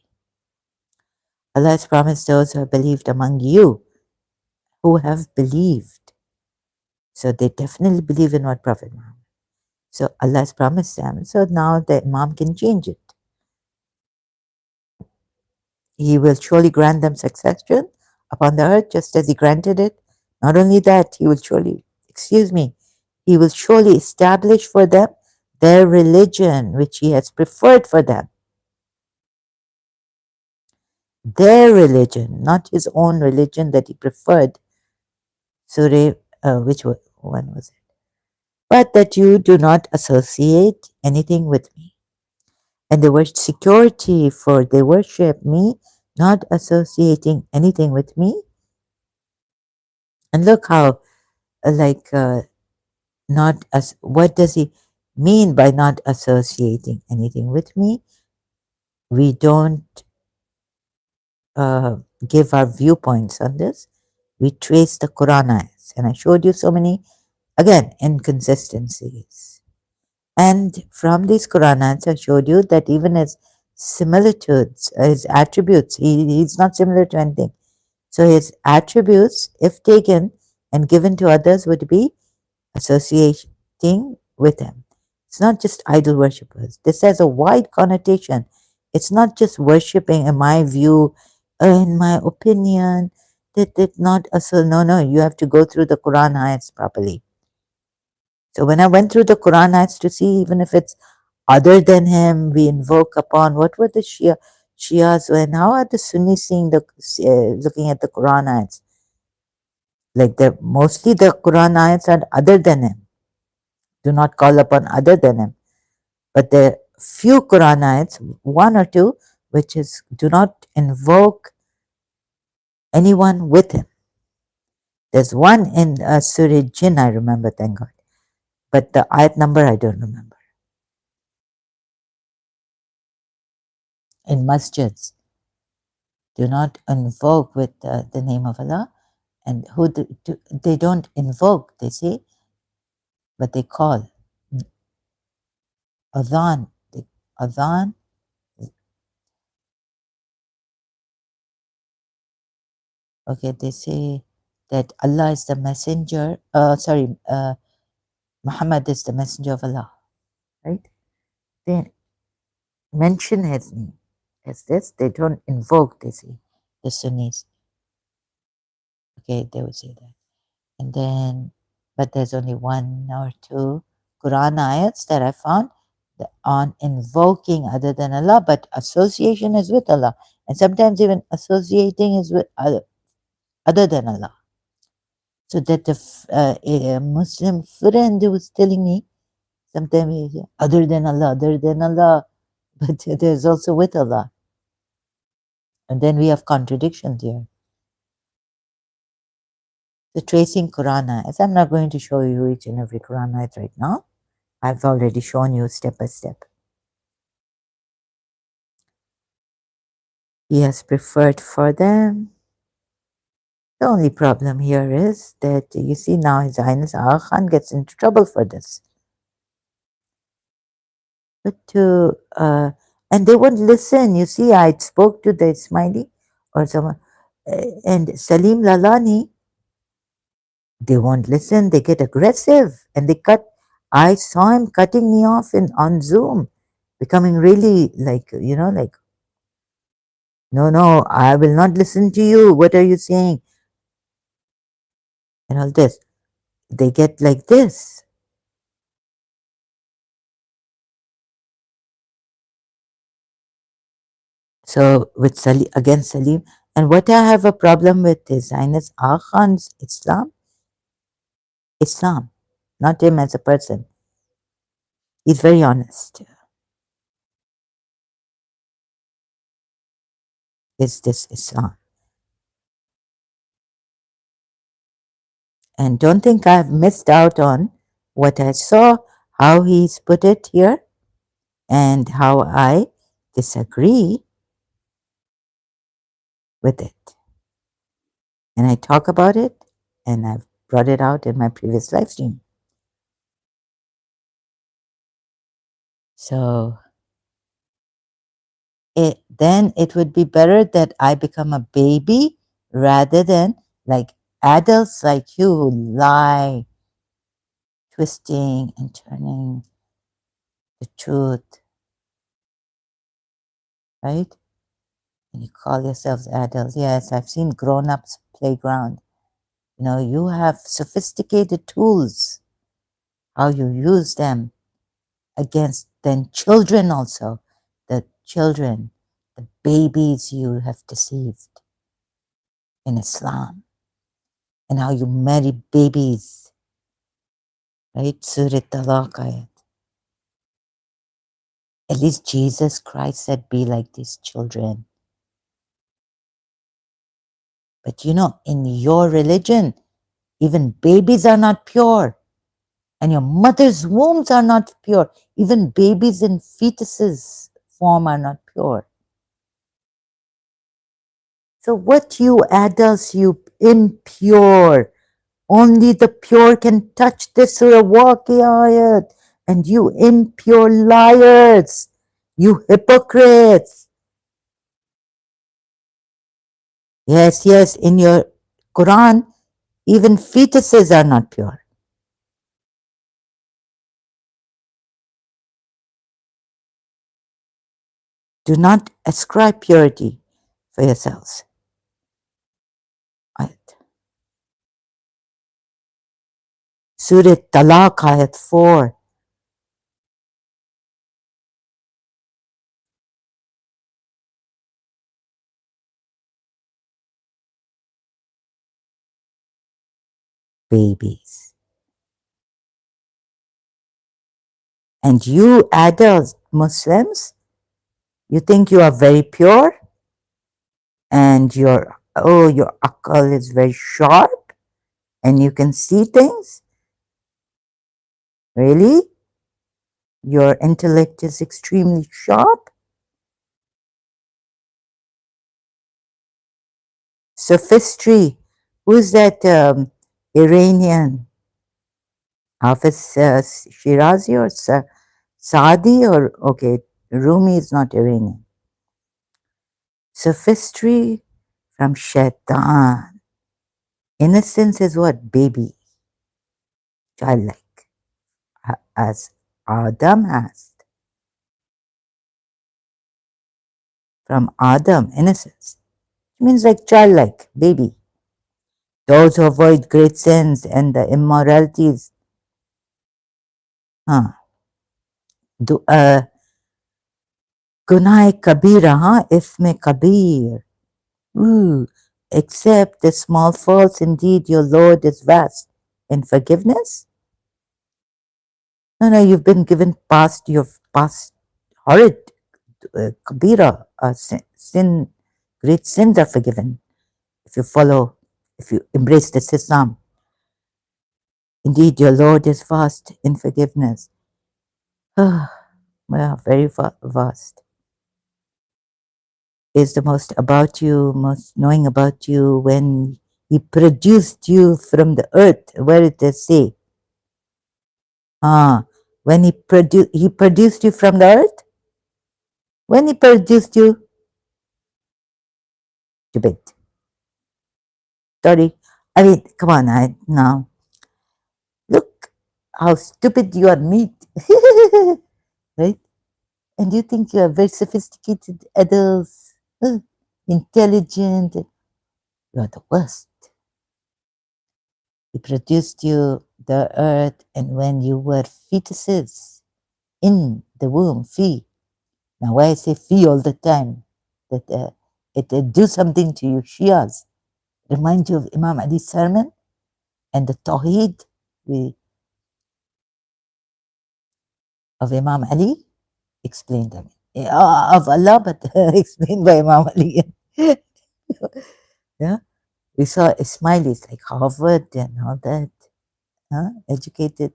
Allah has promised those who have believed among you, who have believed. So they definitely believe in what Prophet Muhammad. So Allah has promised them. So now the Imam can change it. He will surely grant them succession upon the earth just as He granted it. Not only that, He will surely, He will surely establish for them their religion which He has preferred for them. Their religion, not His own religion that He preferred. Surah, one was it? But that you do not associate anything with me. And the word security, for they worship me, not associating anything with me. And look how, not as, what does He mean by not associating anything with me? We don't give our viewpoints on this. We trace the Quran ayahs. And I showed you so many, again, inconsistencies. And from these Quran ayahs, I showed you that even His similitudes, His attributes, He's not similar to anything. So His attributes, if taken and given to others, would be associating with Him. It's not just idol worshippers. This has a wide connotation. It's not just worshipping, in my view, in my opinion, that not no, you have to go through the Quran ayats properly. So when I went through the Quran ayats to see even if it's other than Him, we invoke upon, what were the Shias, and how are the Sunnis seeing looking at the Quran ayats? Like mostly the Quran ayats are other than Him. Do not call upon other than Him. But there are few Quran ayats, one or two, which is do not invoke anyone with Him. There's one in Surah Jinn, I remember, thank God. But the ayat number I don't remember. In masjids, do not invoke with the name of Allah. And they don't invoke, they say, but they call. Adhan. Adhan. Okay, they say that Allah is the messenger. Muhammad is the messenger of Allah, right? They mention His name as this. They don't invoke, they say, the Sunnis. Okay, they would say that. And then, but there's only one or two Quran ayats that I found on invoking other than Allah, but association is with Allah. And sometimes even associating is with other than Allah. So that a Muslim friend was telling me, sometimes other than Allah, but there's also with Allah. And then we have contradictions here. The tracing Quran ayats. I'm not going to show you each and every Quran ayat right now. I've already shown you step by step. He has preferred for them. The only problem here is that you see now His Highness Aga Khan gets into trouble for this. But and they won't listen. You see, I spoke to the Ismaili or someone, and Salim Lalani, they won't listen. They get aggressive and they cut. I saw him cutting me off on Zoom, becoming really like, no, I will not listen to you. What are you saying? And all this. They get like this. So with against Salim, and what I have a problem with is Highness Aga Khan's Islam, not him as a person. He's very honest. is this Islam. And don't think I've missed out on what I saw, how he's put it here, and how I disagree with it. And I talk about it, and I've brought it out in my previous live stream. So then it would be better that I become a baby rather than like adults like you who lie, twisting and turning the truth, right? And you call yourselves adults. Yes, I've seen grown-ups playground. You know, you have sophisticated tools, how you use them against then children also, the children, the babies you have deceived in Islam, and how you marry babies, right? Surah Talaq ayat. At least Jesus Christ said, be like these children. But you know, in your religion, even babies are not pure. And your mother's wombs are not pure. Even babies in fetuses form are not pure. So what you adults, you impure, only the pure can touch this Surah ayat. And you impure liars, you hypocrites. Yes, yes, in your Quran, even fetuses are not pure. Do not ascribe purity for yourselves. Ayat. Surah Talaq, ayat 4. Babies. And you adult Muslims, you think you are very pure and your akal is very sharp and you can see things? Really? Your intellect is extremely sharp? Sophistry. Who's that Iranian? Hafiz Shirazi or Saadi or, okay, Rumi is not Iranian. Sophistry from Shaitan. Innocence is what? Baby. Childlike. As Adam asked. From Adam, innocence. It means like childlike, baby. Those who avoid great sins and the immoralities. Gunai kabira, Isme kabir. Ooh, except the small faults, indeed your Lord is vast in forgiveness. No, you've been given past, you've passed horrid kabira, sin, great sins are forgiven if you follow, if you embrace this Islam. Indeed, your Lord is vast in forgiveness. Well, very vast. Is the most about you, most knowing about you when He produced you from the earth. Where did it say? When He produced you from the earth? When He produced you? Tibet. Sorry. I mean, come on, now. Look how stupid you are, meat. Right? And you think you are very sophisticated adults, intelligent. You are the worst. He produced you, the earth, and when you were fetuses in the womb, fee. Now, why I say fee all the time? That it do something to you, Shias. Remind you of Imam Ali's sermon and the Tawheed of Imam Ali, explained them. Of Allah, but explained by Imam Ali. Yeah, we saw Ismailis like Harvard and all that, educated.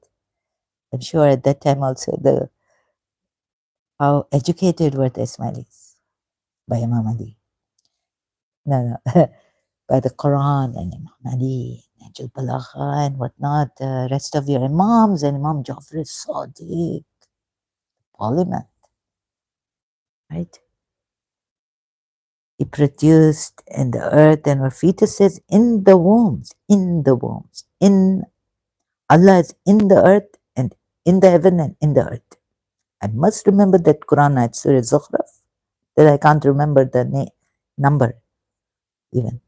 I'm sure at that time also the how educated were the Ismailis by Imam Ali. No, no, by the Quran and Imam Ali, Najul Balagha and whatnot, the rest of your Imams and Imam Jafar Sadiq, polymath, right? He produced in the earth and were fetuses in the wombs, in the wombs. In Allah is in the earth and in the heaven and in the earth. I must remember that Quran ayat, Surah Zukhruf, that I can't remember the number even.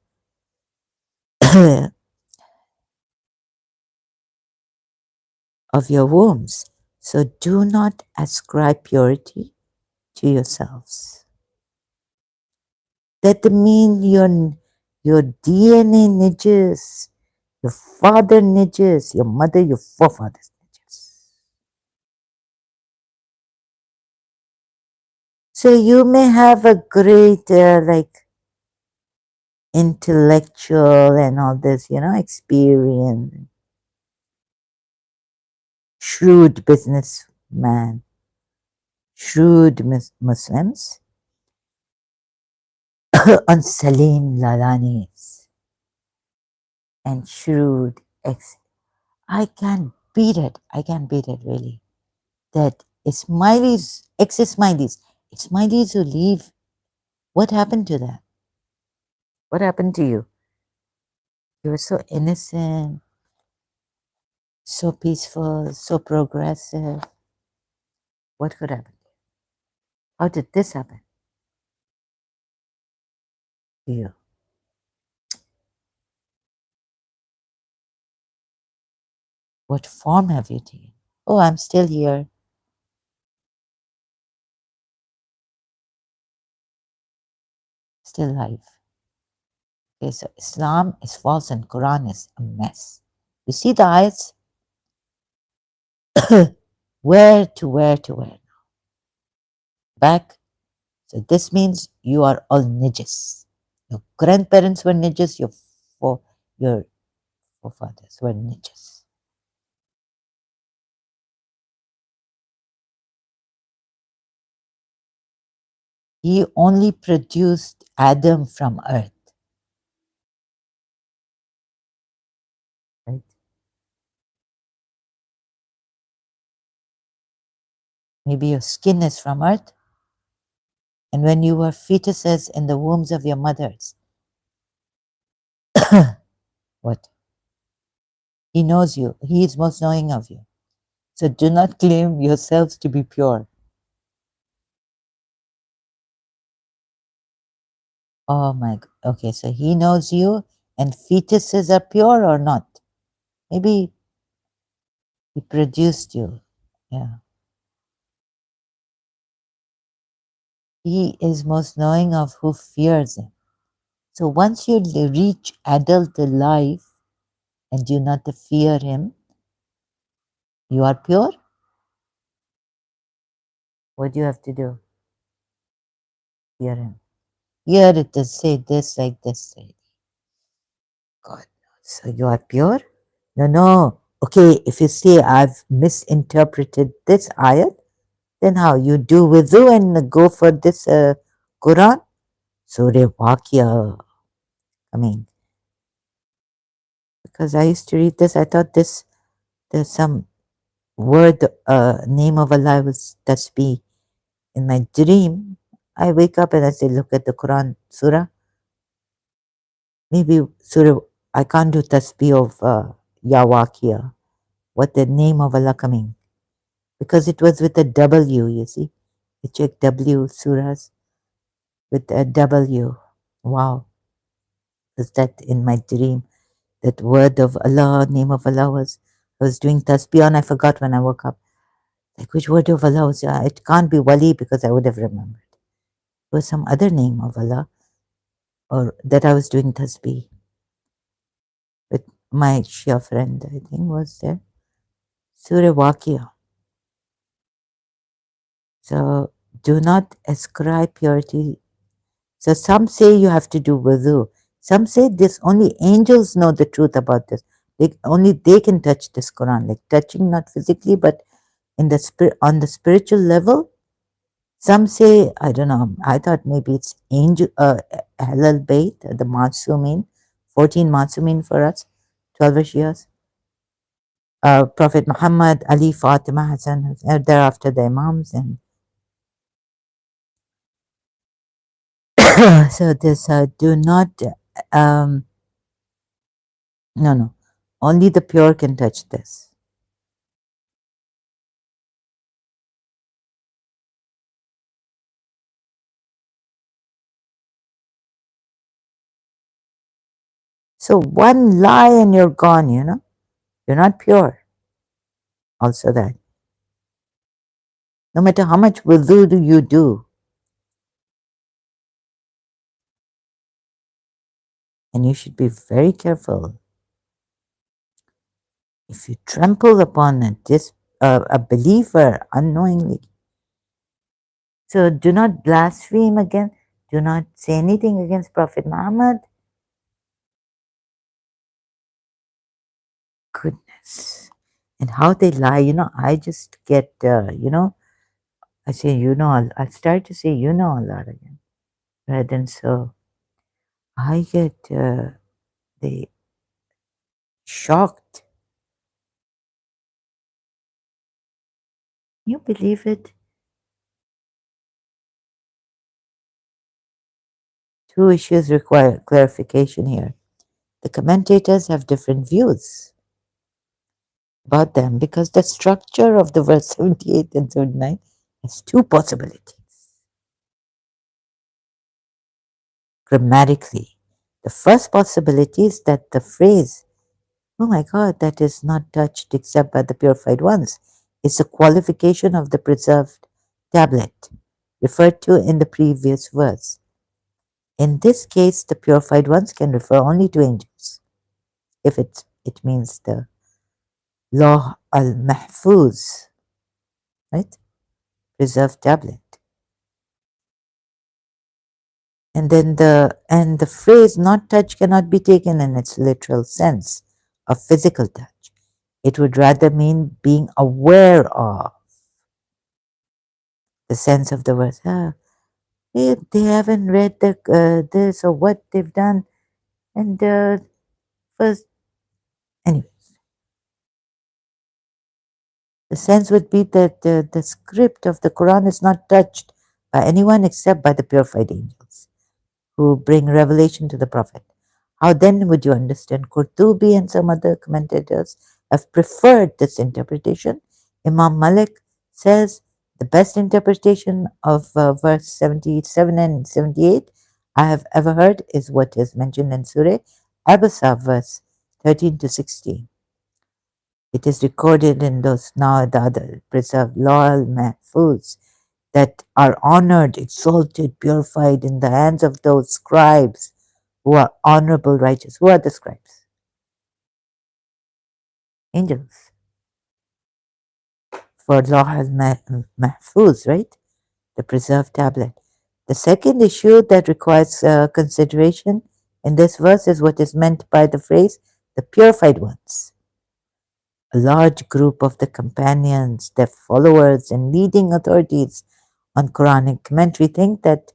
Of your wombs. So do not ascribe purity to yourselves. That means your DNA nijis, your father nijis, your mother, your forefathers nijis. So you may have a great like intellectual and all this, experience, shrewd businessman, shrewd Muslims on Salim Lalanis and shrewd ex. I can't beat it. I can't beat it really. That Ismailis, ex-Ismailis, Ismailis who leave, what happened to that? What happened to you? You were so innocent, so peaceful, so progressive. What could happen? How did this happen to you? What form have you taken? Oh, I'm still here, still alive. Okay, so Islam is false and Quran is a mess. You see the ayats? Where to where to where? Back. So this means you are all nijis. Your grandparents were nijis, your forefathers were nijis. He only produced Adam from earth. Right? Maybe your skin is from earth. And when you were fetuses in the wombs of your mothers, what? He knows you. He is most knowing of you. So do not claim yourselves to be pure. Oh my God. Okay, so he knows you and fetuses are pure or not? Maybe he produced you. Yeah. He is most knowing of who fears him. So once you reach adult life and do not fear him, you are pure. What do you have to do? Fear him. Here it does say this like this. God, so you are pure? No, no. Okay, if you say I've misinterpreted this ayat, then how? You do wudu and go for this Quran? Surah Waqia. I mean, because I used to read this, I thought there's some word, name of Allah was tasbih. In my dream, I wake up and I say, look at the Quran surah. Maybe surah, I can't do tasbih of Yawakia. What the name of Allah coming? Because it was with a W, you see. I checked W surahs with a W. Wow. Was that in my dream? That word of Allah, name of Allah was, I was doing tasbih and I forgot when I woke up. Like which word of Allah was, it can't be Wali because I would have remembered. It was some other name of Allah or that I was doing tasbih with my Shia friend, I think was there. Surah Waqia. So do not ascribe purity So some say you have to do wudu. Some say this only angels know the truth about this. Only they can touch this Quran, like touching not physically, but in the spirit, on the spiritual level. Some say, I don't know, I thought maybe it's angel halal bait, the Masumin, 14 Masumin for us, 12ish years. Prophet Muhammad, Ali, Fatima, Hassan, thereafter the Imams. And so this do not, um, no, only the pure can touch this. So one lie and you're gone, you're not pure. Also that. No matter how much wudu do you do, and you should be very careful. If you trample upon a believer unknowingly, so do not blaspheme again. Do not say anything against Prophet Muhammad. Goodness. And how they lie, I just get, I say, I'll start to say, Allah again. Rather than so, I get they shocked. You believe it? Two issues require clarification here. The commentators have different views about them because the structure of the verse 78 and 79 has two possibilities. Grammatically, the first possibility is that the phrase, oh my God, that is not touched except by the purified ones, is a qualification of the preserved tablet referred to in the previous verse. In this case, the purified ones can refer only to angels, if it means the law al-mahfuz, right? Preserved tablet. And then the phrase not touch cannot be taken in its literal sense of physical touch. It would rather mean being aware of the sense of the verse. They haven't read this or what they've done. And first, anyway, the sense would be that the script of the Quran is not touched by anyone except by the purified angels who bring revelation to the Prophet. How then would you understand? Qurtubi and some other commentators have preferred this interpretation. Imam Malik says the best interpretation of verse 77 and 78 I have ever heard is what is mentioned in Surah Abasa, verse 13 to 16. It is recorded in those now the other preserved law al-mahfuz that are honored, exalted, purified in the hands of those scribes who are honorable, righteous. Who are the scribes? Angels. For law al-mahfuz, right? The preserved tablet. The second issue that requires consideration in this verse is what is meant by the phrase the purified ones. A large group of the companions, their followers, and leading authorities on Quranic commentary think that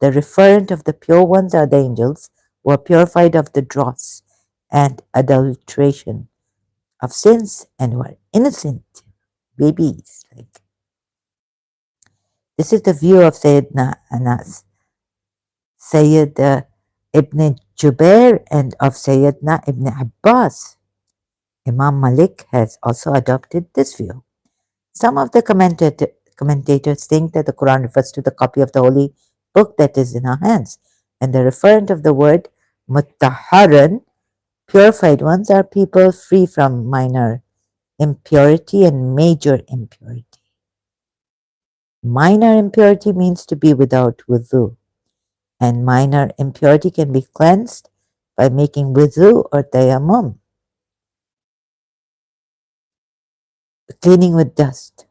the referent of the pure ones are the angels who are purified of the dross and adulteration of sins and who are innocent babies. Like this is the view of Sayyidina Anas, Sayyid Ibn Jubair, and of Sayyidina Ibn Abbas. Imam Malik has also adopted this view. Some of the commentators think that the Quran refers to the copy of the holy book that is in our hands, and the referent of the word mutahharan, purified ones, are people free from minor impurity and major impurity. Minor impurity means to be without wudu, and minor impurity can be cleansed by making wudu or tayammum, cleaning with dust.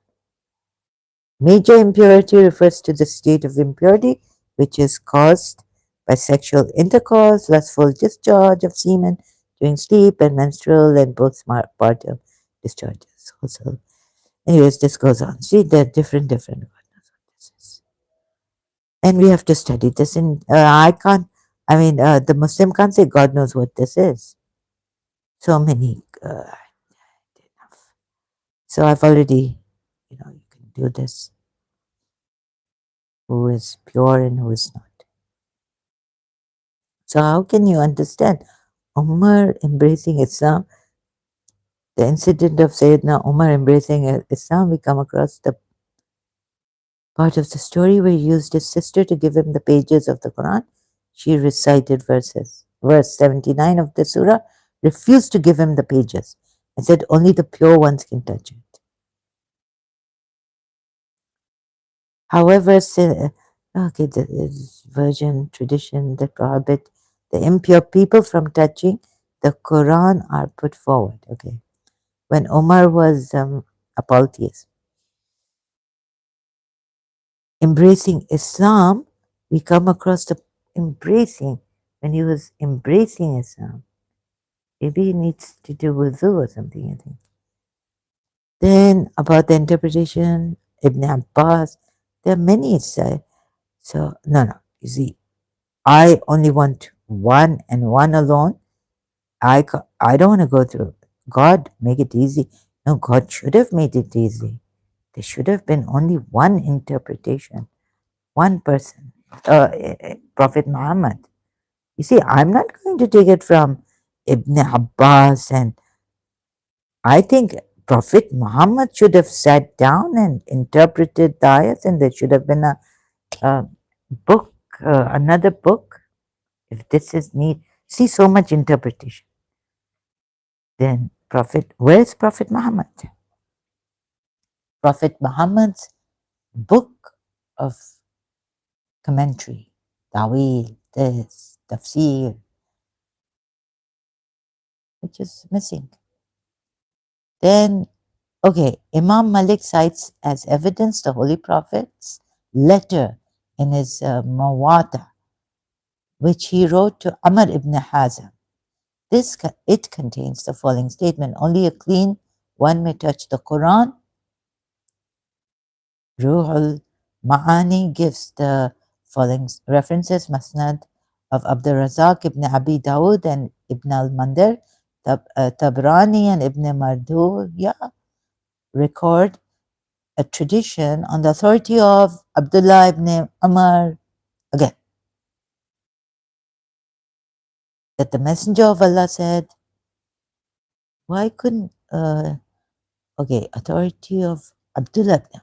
Major impurity refers to the state of impurity which is caused by sexual intercourse, lustful discharge of semen during sleep, and menstrual and postpartum discharges. Also, anyways, this goes on. See, they're different. God knows what this is. And we have to study this. And I can't. I mean, the Muslim can't say God knows what this is. So many. So I've already, you can do this. Who is pure and who is not. So how can you understand Umar embracing Islam? The incident of Sayyidina Umar embracing Islam, we come across the part of the story where he used his sister to give him the pages of the Quran. She recited verses. Verse 79 of the surah refused to give him the pages and said only the pure ones can touch it. However, okay, the version tradition that prohibit the impure people from touching the Quran are put forward. Okay, when Omar was a polytheist, embracing Islam, we come across the embracing when he was embracing Islam. Maybe it needs to do with wudu or something. I think. Then about the interpretation, Ibn Abbas, there are many. So no. You see, I only want one and one alone. I don't want to go through. God, make it easy. No, God should have made it easy. There should have been only one interpretation, one person, Prophet Muhammad. You see, I'm not going to take it from Ibn Abbas, and I think Prophet Muhammad should have sat down and interpreted the ayats, and there should have been a book, another book. If this is need, see so much interpretation. Then where's Prophet Muhammad? Prophet Muhammad's book of commentary, Tawil, this, Tafsir, which is missing. Then, okay, Imam Malik cites as evidence the Holy Prophet's letter in his Mawata, which he wrote to Amr ibn Hazm. It contains the following statement: only a clean one may touch the Quran. Ruhul Ma'ani gives the following references: Masnad of Abdul Razak ibn Abi Dawud and Ibn al-Mandar, Tabrani and Ibn Marduya record a tradition on the authority of Abdullah ibn Umar, again, that the Messenger of Allah said, why couldn't, authority of Abdullah ibn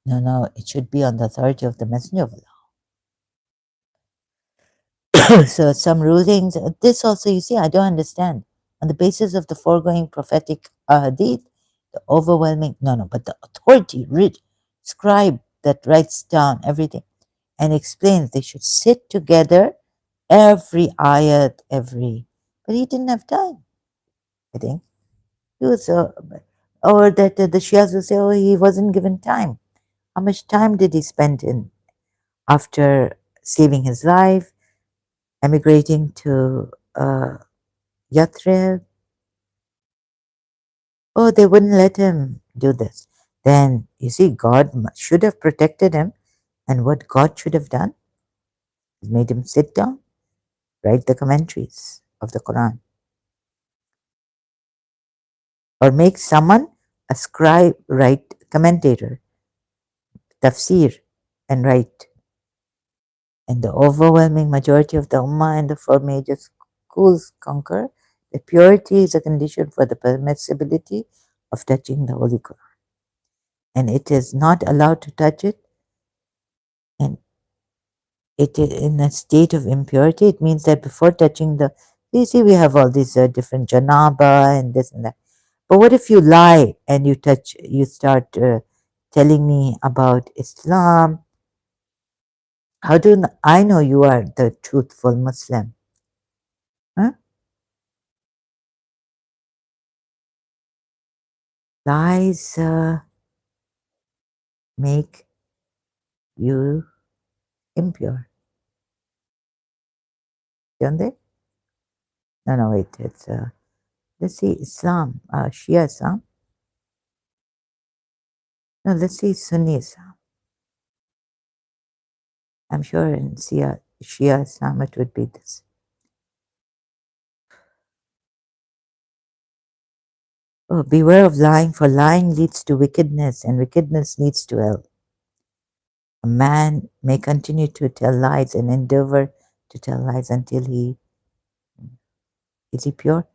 No, it should be on the authority of the Messenger of Allah. So some rulings, this also, you see, I don't understand. On the basis of the foregoing prophetic hadith, the overwhelming, but the authority, scribe that writes down everything and explains they should sit together every ayat, but he didn't have time, I think. He was, or that the Shias will say, oh, he wasn't given time. How much time did he spend in after saving his life, emigrating to Yathrib? Oh, they wouldn't let him do this. Then, you see, God should have protected him. And what God should have done is made him sit down, write the commentaries of the Quran, or make someone a scribe, write commentator, tafsir, and write. And the overwhelming majority of the Ummah and the four major schools concur that purity is a condition for the permissibility of touching the Holy Quran. And it is not allowed to touch it, and it in a state of impurity. It means that before touching you see, we have all these different janaba and this and that. But what if you lie and you start telling me about Islam? How do I know you are the truthful Muslim? Huh? Lies make you impure, don't they? No, no, wait. It's let's see, Islam, Shia Islam. No, let's see, Sunni Islam. I'm sure in Shia Islam it would be this. Oh, beware of lying, for lying leads to wickedness, and wickedness leads to hell. A man may continue to tell lies and endeavor to tell lies until he is he pure?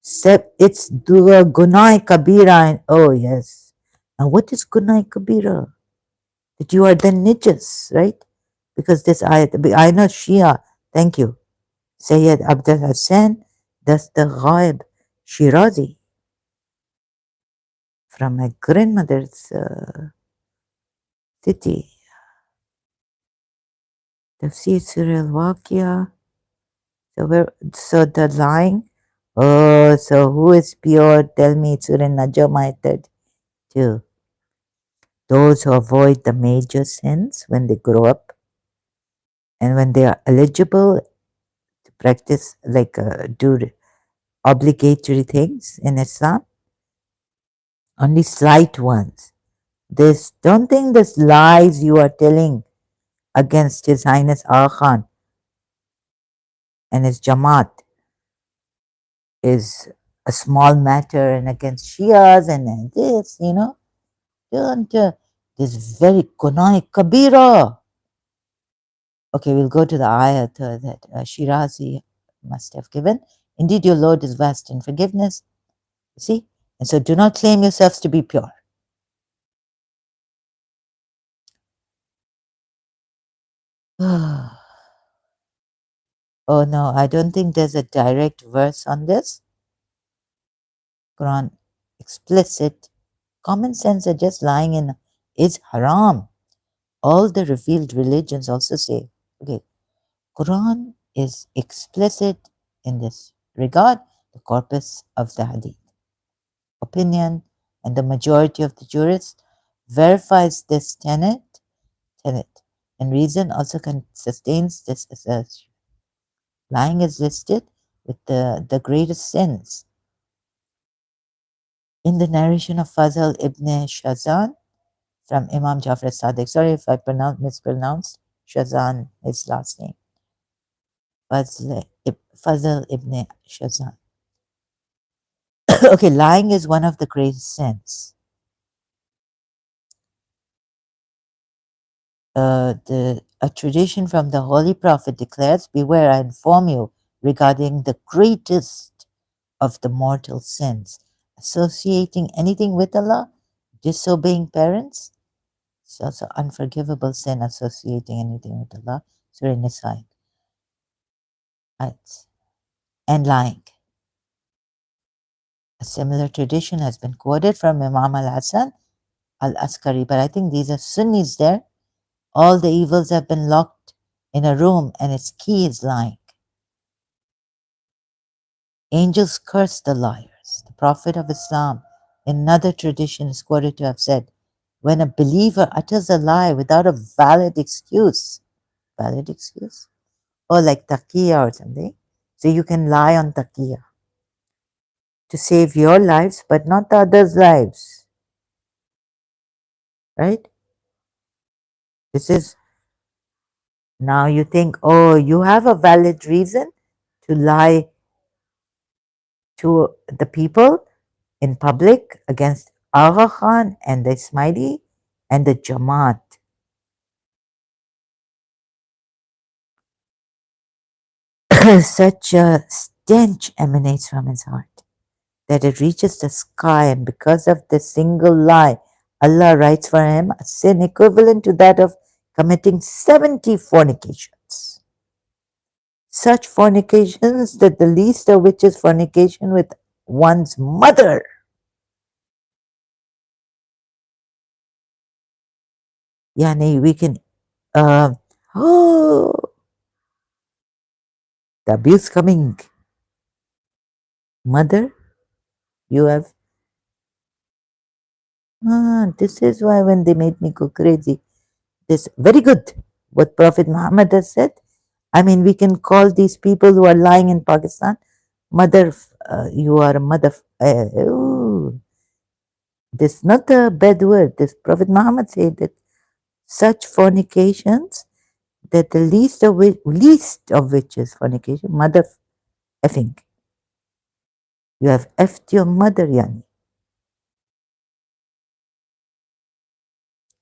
It's dua gunai kabira. And, oh yes. Now what is gunai kabira? That you are then nijas, right? Because this ayat, I know Shia. Thank you, Sayyid Abdul Hassan. That's the Ghaib Shirazi from my grandmother's city. Tafsir Surah Al-Waqiyah. So the lying. Oh, so who is pure? Tell me, Surah Najm ayat 32. Those who avoid the major sins when they grow up and when they are eligible to practice, like do obligatory things in Islam, only slight ones. This don't think this lies you are telling against His Highness Aga Khan and his Jamaat is a small matter, and against Shias and this, don't this very Kunai Kabira. Okay, we'll go to the ayat that Shirazi must have given. Indeed, your Lord is vast in forgiveness. You see? And so do not claim yourselves to be pure. Oh no, I don't think there's a direct verse on this. Quran explicit. Common sense suggests lying in is haram. All the revealed religions also say, okay, Quran is explicit in this regard, the corpus of the hadith. Opinion and the majority of the jurists verifies this tenet, and reason also sustains this assertion. Lying is listed with the greatest sins. In the narration of Fazl ibn Shazan from Imam Jafar Sadiq, sorry if I mispronounced Shazan, his last name, Fazl ibn Shazan. Okay, lying is one of the greatest sins. A tradition from the Holy Prophet declares, beware, I inform you regarding the greatest of the mortal sins. Associating anything with Allah, disobeying parents, it's also unforgivable sin associating anything with Allah. Surah Nisa. Right. And lying. A similar tradition has been quoted from Imam al-Hasan al-Askari, but I think these are Sunnis there. All the evils have been locked in a room and its key is lying. Angels curse the liars. The Prophet of Islam, in another tradition, is quoted to have said, when a believer utters a lie without a valid excuse, or like taqiyya or something, so you can lie on taqiyya to save your lives but not the others' lives, right? This is, now you think, oh, you have a valid reason to lie to the people in public against Aga Khan and the Ismaili and the Jamaat. Such a stench emanates from his heart that it reaches the sky, and because of the single lie, Allah writes for him a sin equivalent to that of committing 70 fornications. Such fornications that the least of which is fornication with one's mother. Yani we can, oh, the abuse coming. Mother, you have, this is why when they made me go crazy, This very good. What Prophet Muhammad has said. I mean, we can call these people who are lying in Pakistan, mother. You are a mother. Ooh, this is not a bad word. This Prophet Muhammad said that such fornications, that the least of which is fornication, mother effing. You have effed your mother, yani.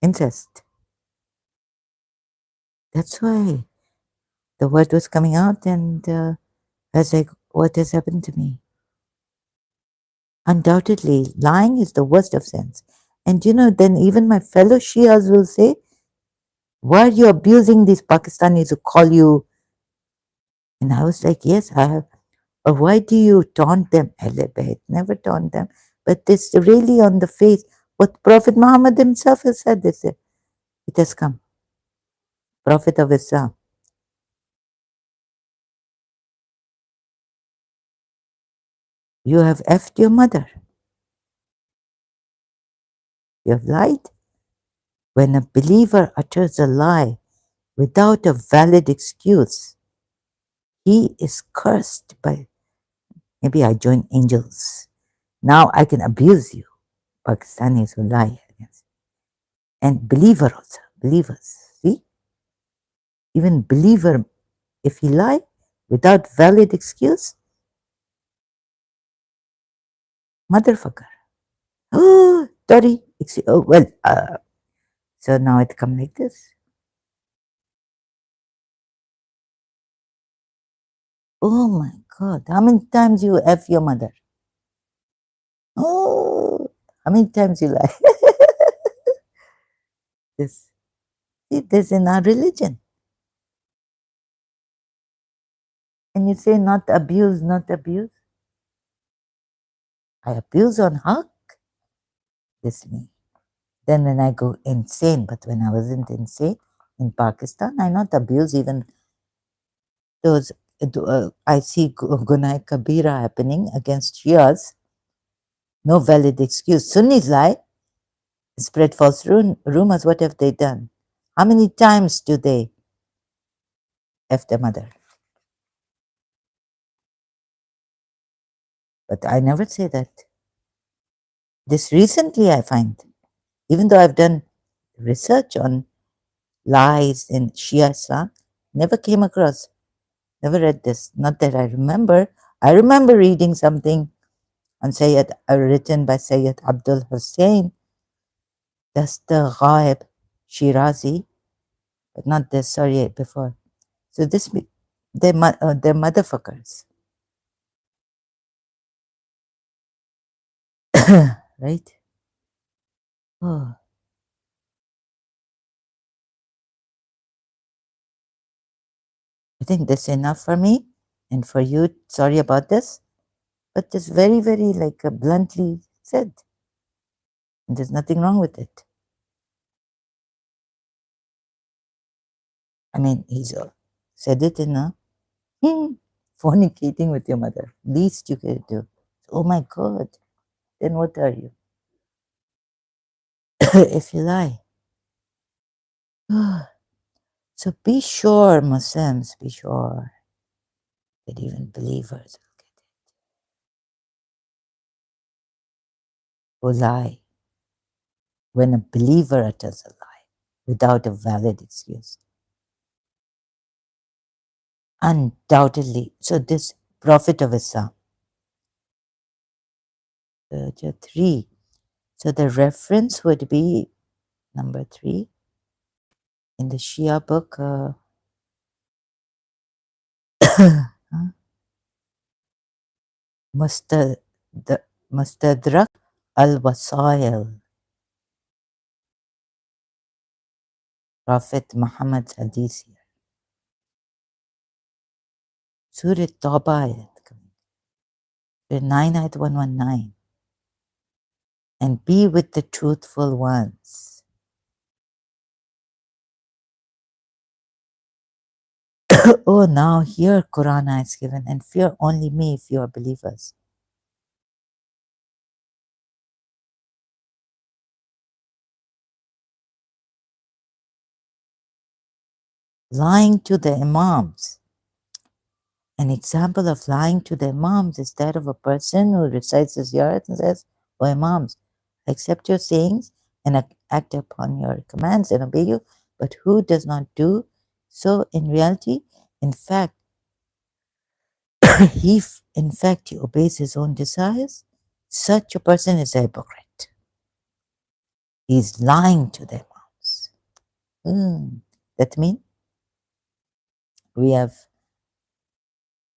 Incest. That's why the word was coming out, and I was like, what has happened to me? Undoubtedly, lying is the worst of sins. And then even my fellow Shias will say, why are you abusing these Pakistanis who call you? And I was like, yes, I have. Or why do you taunt them? Elebet, never taunt them. But this really on the face, what Prophet Muhammad himself has said, this it has come. Prophet of Islam. You have effed your mother. You have lied. When a believer utters a lie without a valid excuse, he is cursed by, maybe I join angels. Now I can abuse you, Pakistanis who lie against. And believer also, believers. See? Even believer, if he lie without valid excuse, motherfucker. Oh, sorry. Oh, well, so now it come like this. Oh my God. How many times you F your mother? Oh, how many times you lie? This, see, this in our religion. And you say not abuse, not abuse. I abuse on haq. This me. Then when I go insane, but when I wasn't insane in Pakistan, I not abuse even those. I see Gunai Kabira happening against Shias. No valid excuse. Sunnis lie, spread false rumors. What have they done? How many times do they F their mother? But I never say that. This recently I find, even though I've done research on lies in Shia Islam, never came across, never read this. Not that I remember. I remember reading something on Sayyid, written by Sayyid Abdul Hussein. That's the Ghaib Shirazi, but not this, sorry, before. So this, they're motherfuckers. Right? Oh, I think that's enough for me. And for you, sorry about this, but it's very, very like bluntly said. And there's nothing wrong with it. I mean, he's said it in a fornicating with your mother. Least you can do. Oh my God. Then what are you? If you lie. So be sure, Muslims, be sure that even believers will lie. When a believer utters a lie without a valid excuse. Undoubtedly. So this Prophet of Islam, 3. So the reference would be number 3 in the Shia book. Mustad- Mustadrak al-Wasail, Prophet Muhammad's Hadith here. Surah Tawbah, 9 ayat 119. And be with the truthful ones. Oh, now here Quran is given, and fear only me if you are believers. lying to the Imams. An example of lying to the Imams is that of a person who recites the ziyarat and says, O Imams, I accept your sayings and act upon your commands and obey you, but who does not do so in reality? In fact, in fact, he obeys his own desires. Such a person is a hypocrite. He is lying to the Imams. That means we have,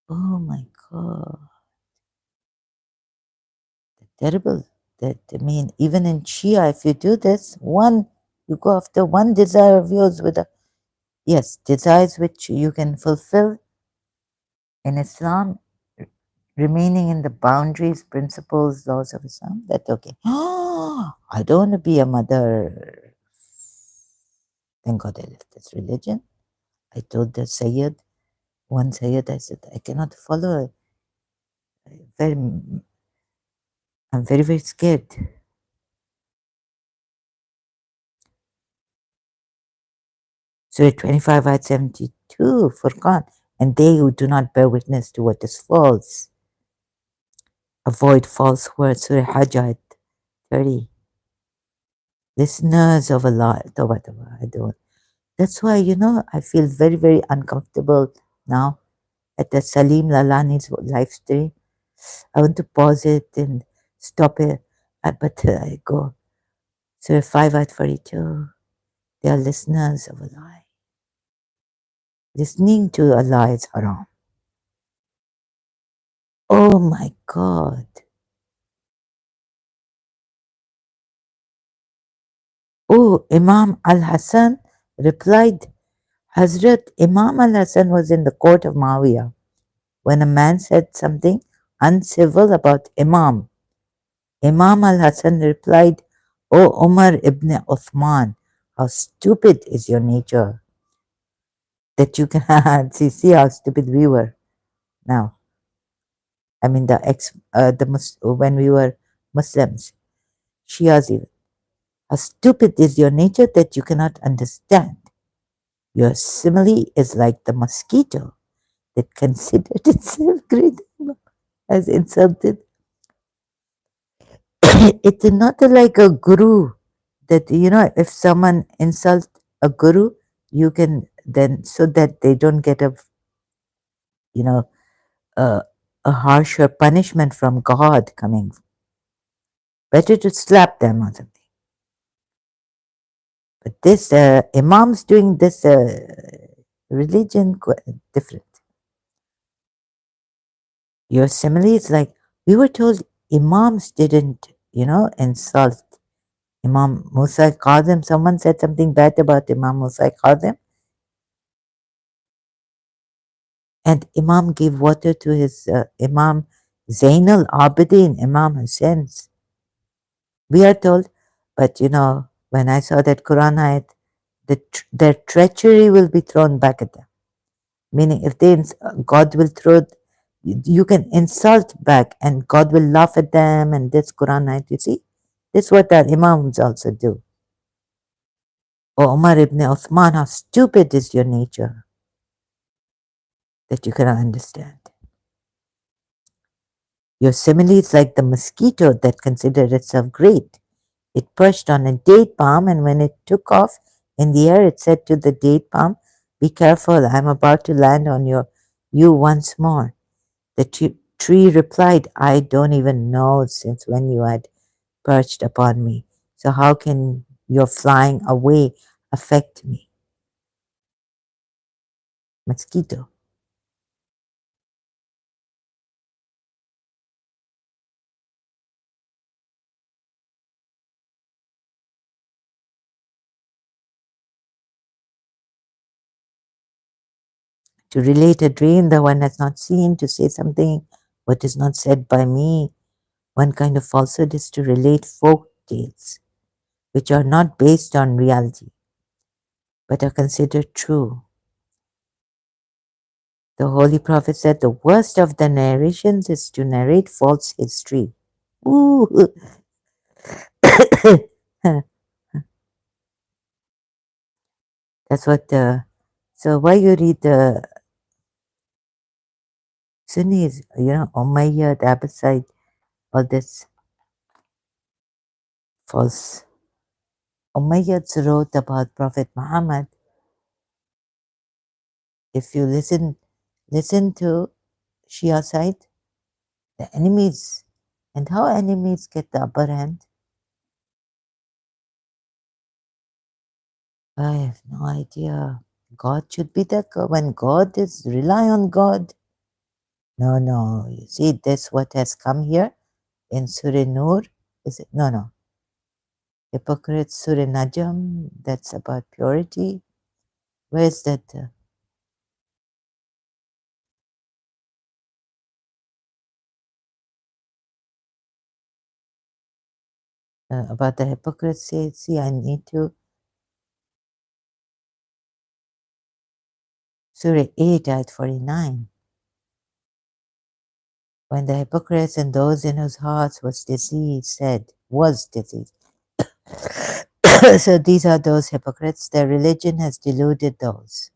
oh my God, terrible. That I mean, even in Shia, if you do this, you go after one desire of yours with a, yes, desires which you can fulfill in Islam, remaining in the boundaries, principles, laws of Islam, that's okay. I don't want to be a mother. Thank God I left this religion. I told the Sayyid, one Sayyid, I said, I cannot follow. Very, I'm very, very scared. Surah 25, ayat 72, Furqan. And they who do not bear witness to what is false, avoid false words. Surah Hajj, ayat 30. Listeners of Allah, tawbah, tawbah, I don't. That's why, I feel very, very uncomfortable now at the Salim Lalani's live stream. I want to pause it and stop it, but I go. Surah 5, ayat 42. They are listeners of Allah. Listening to Allah is haram. Oh my God. Oh, Imam Al Hassan replied, Hazrat Imam Al Hassan was in the court of Muawiyah when a man said something uncivil about Imam. Imam Al Hassan replied, O Umar ibn Uthman, how stupid is your nature that you can see how stupid we were now. I mean, when we were Muslims, Shias even. How stupid is your nature that you cannot understand. Your simile is like the mosquito that considered itself great as insulted. It's not like a guru that, if someone insults a guru, you can then, so that they don't get you know, a, a harsher punishment from God coming. Better to slap them or something. But this, Imams doing this religion, different. Your simile is like, we were told Imams didn't, insult Imam Musa Kazim. Someone said something bad about Imam Musa Kazim, and Imam gave water to his Imam Zainal Abidin, Imam Hussein's. We are told, but when I saw that Quran ayat, their treachery will be thrown back at them. Meaning, if God will throw, you can insult back, and God will laugh at them. And this Quran ayat, you see, this is what our Imams also do. O Umar ibn Uthman, how stupid is your nature that you cannot understand. Your simile is like the mosquito that considered itself great. It perched on a date palm, and when it took off in the air, it said to the date palm, be careful, I'm about to land on you once more. The tree replied, I don't even know since when you had perched upon me. So how can your flying away affect me? Mosquito. To relate a dream that one has not seen, to say something what is not said by me. One kind of falsehood is to relate folk tales, which are not based on reality, but are considered true. The Holy Prophet said the worst of the narrations is to narrate false history. Ooh. That's what So why you read the Sunnis, Umayyad, Abbasid, all this false. Umayyads wrote about Prophet Muhammad. If you listen to Shia side, the enemies, and how enemies get the upper hand, I have no idea. God should be the when God is rely on God. No, no. You see this what has come here in Surah Nur? Is it no. Hypocrites Surah Najm, that's about purity. Where is that? About the hypocrisy. See, I need to. Surah 8, ayat 49. When the hypocrites and those in whose hearts was disease said, was disease. So these are those hypocrites. Their religion has deluded those.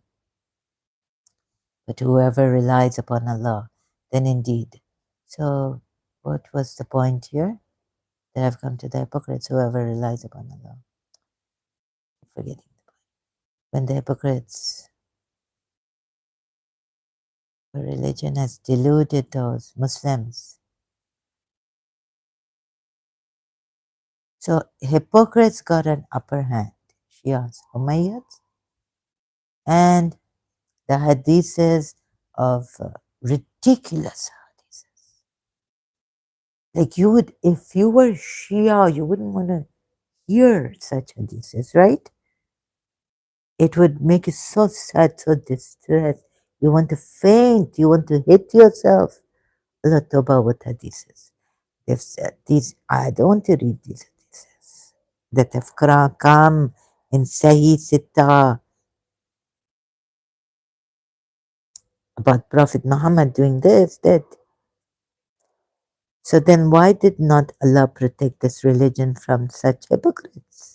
But whoever relies upon Allah, then indeed. So what was the point here? That I've come to the hypocrites, whoever relies upon Allah. I'm forgetting the point. When the hypocrites, the religion has deluded those Muslims. So hypocrites got an upper hand. Shias, Umayyads, and the hadiths of ridiculous hadiths. Like you would, if you were Shia, you wouldn't want to hear such hadiths, right? It would make you so sad, so distressed. You want to faint. You want to hit yourself. Allah Tawbah with hadiths. They've said these. I don't want to read these hadiths that have come in Sahih Sitta about Prophet Muhammad doing this, that. So then why did not Allah protect this religion from such hypocrites?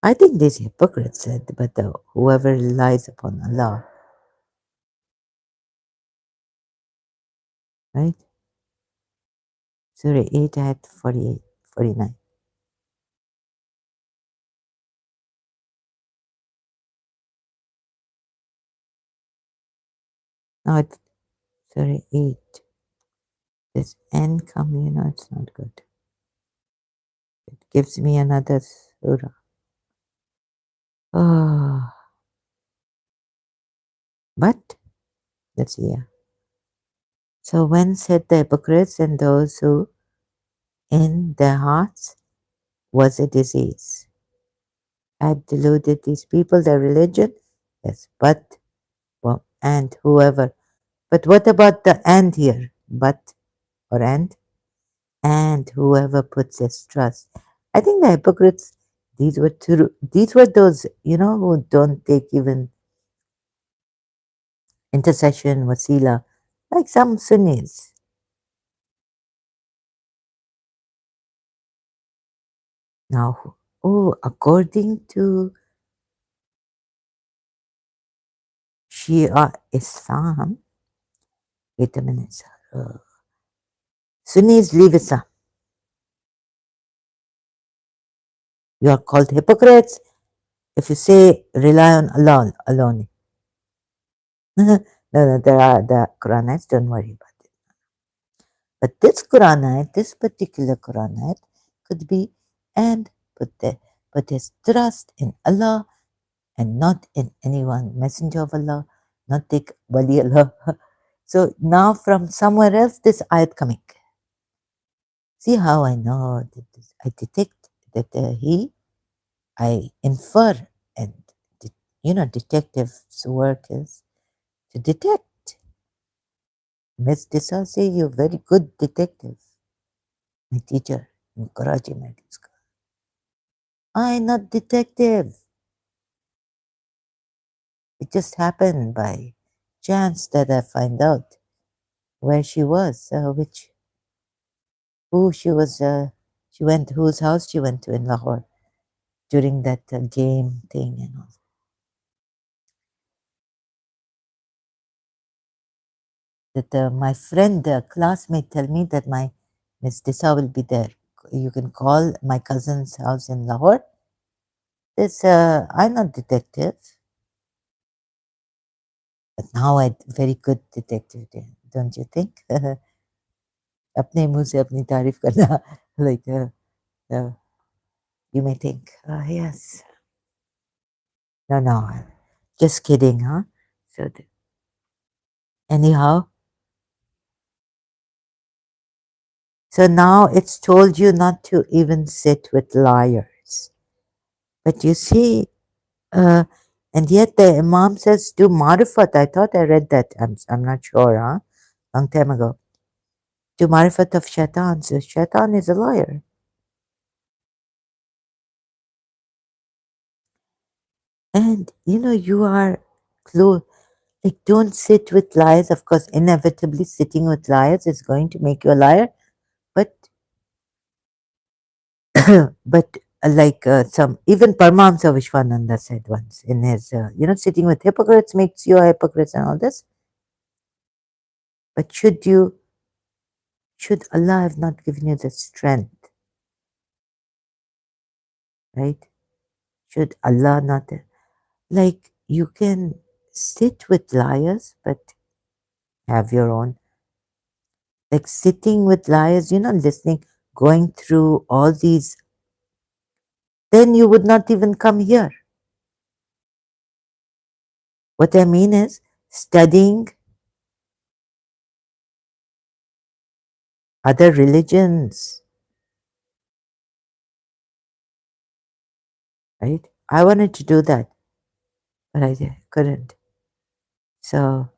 I think these hypocrites said, but whoever relies upon Allah, right? Surah 8 ayat 48, 49. Now it's Surah 8. This N come, it's not good. It gives me another surah. Oh, but let's see here. So when said the hypocrites and those who in their hearts was a disease had deluded these people, their religion? Yes, but, well, and whoever. But what about the and here? But or and whoever puts his trust. I think the hypocrites, these were those, who don't take even intercession, wasila, like some Sunnis. Now, oh, according to Shia Islam, wait a minute, Sunnis leave Islam. You are called hypocrites if you say rely on Allah alone. No, there are the Quranites, don't worry about it. But this Quranite, this particular Quranite, could be and put his trust in Allah and not in anyone, messenger of Allah, not take Wali Allah. So now from somewhere else, this ayat coming. See how I know that I detect that I infer, and detective's work is to detect. Miss Desasi, you're very good detective. My teacher in Karachi Medical School. I'm not detective. It just happened by chance that I find out where she was, who she was, whose house she went to in Lahore. during that game thing and all. That my friend, the classmate, tell me that my Miss Disa will be there. You can call my cousin's house in Lahore. This I'm not detective, but now I very good detective, don't you think? अपने मुंह से अपनी तारीफ करना like uh, you may think, yes, no, just kidding, huh? So anyhow, so now it's told you not to even sit with liars, but you see, uh, and yet the Imam says do marifat. I thought I read that. I'm not sure, huh? Long time ago. Do marifat of shaitan. So shaitan is a liar. And you are close. Like, don't sit with liars. Of course, inevitably, sitting with liars is going to make you a liar. But, but like some, even Paramahamsa Vishwananda said once in his, sitting with hypocrites makes you a hypocrite and all this. But should Allah have not given you the strength, right? Should Allah not, like, you can sit with liars, but have your own. Like sitting with liars, listening, going through all these, then you would not even come here. What I mean is studying other religions, right? I wanted to do that, but I couldn't. So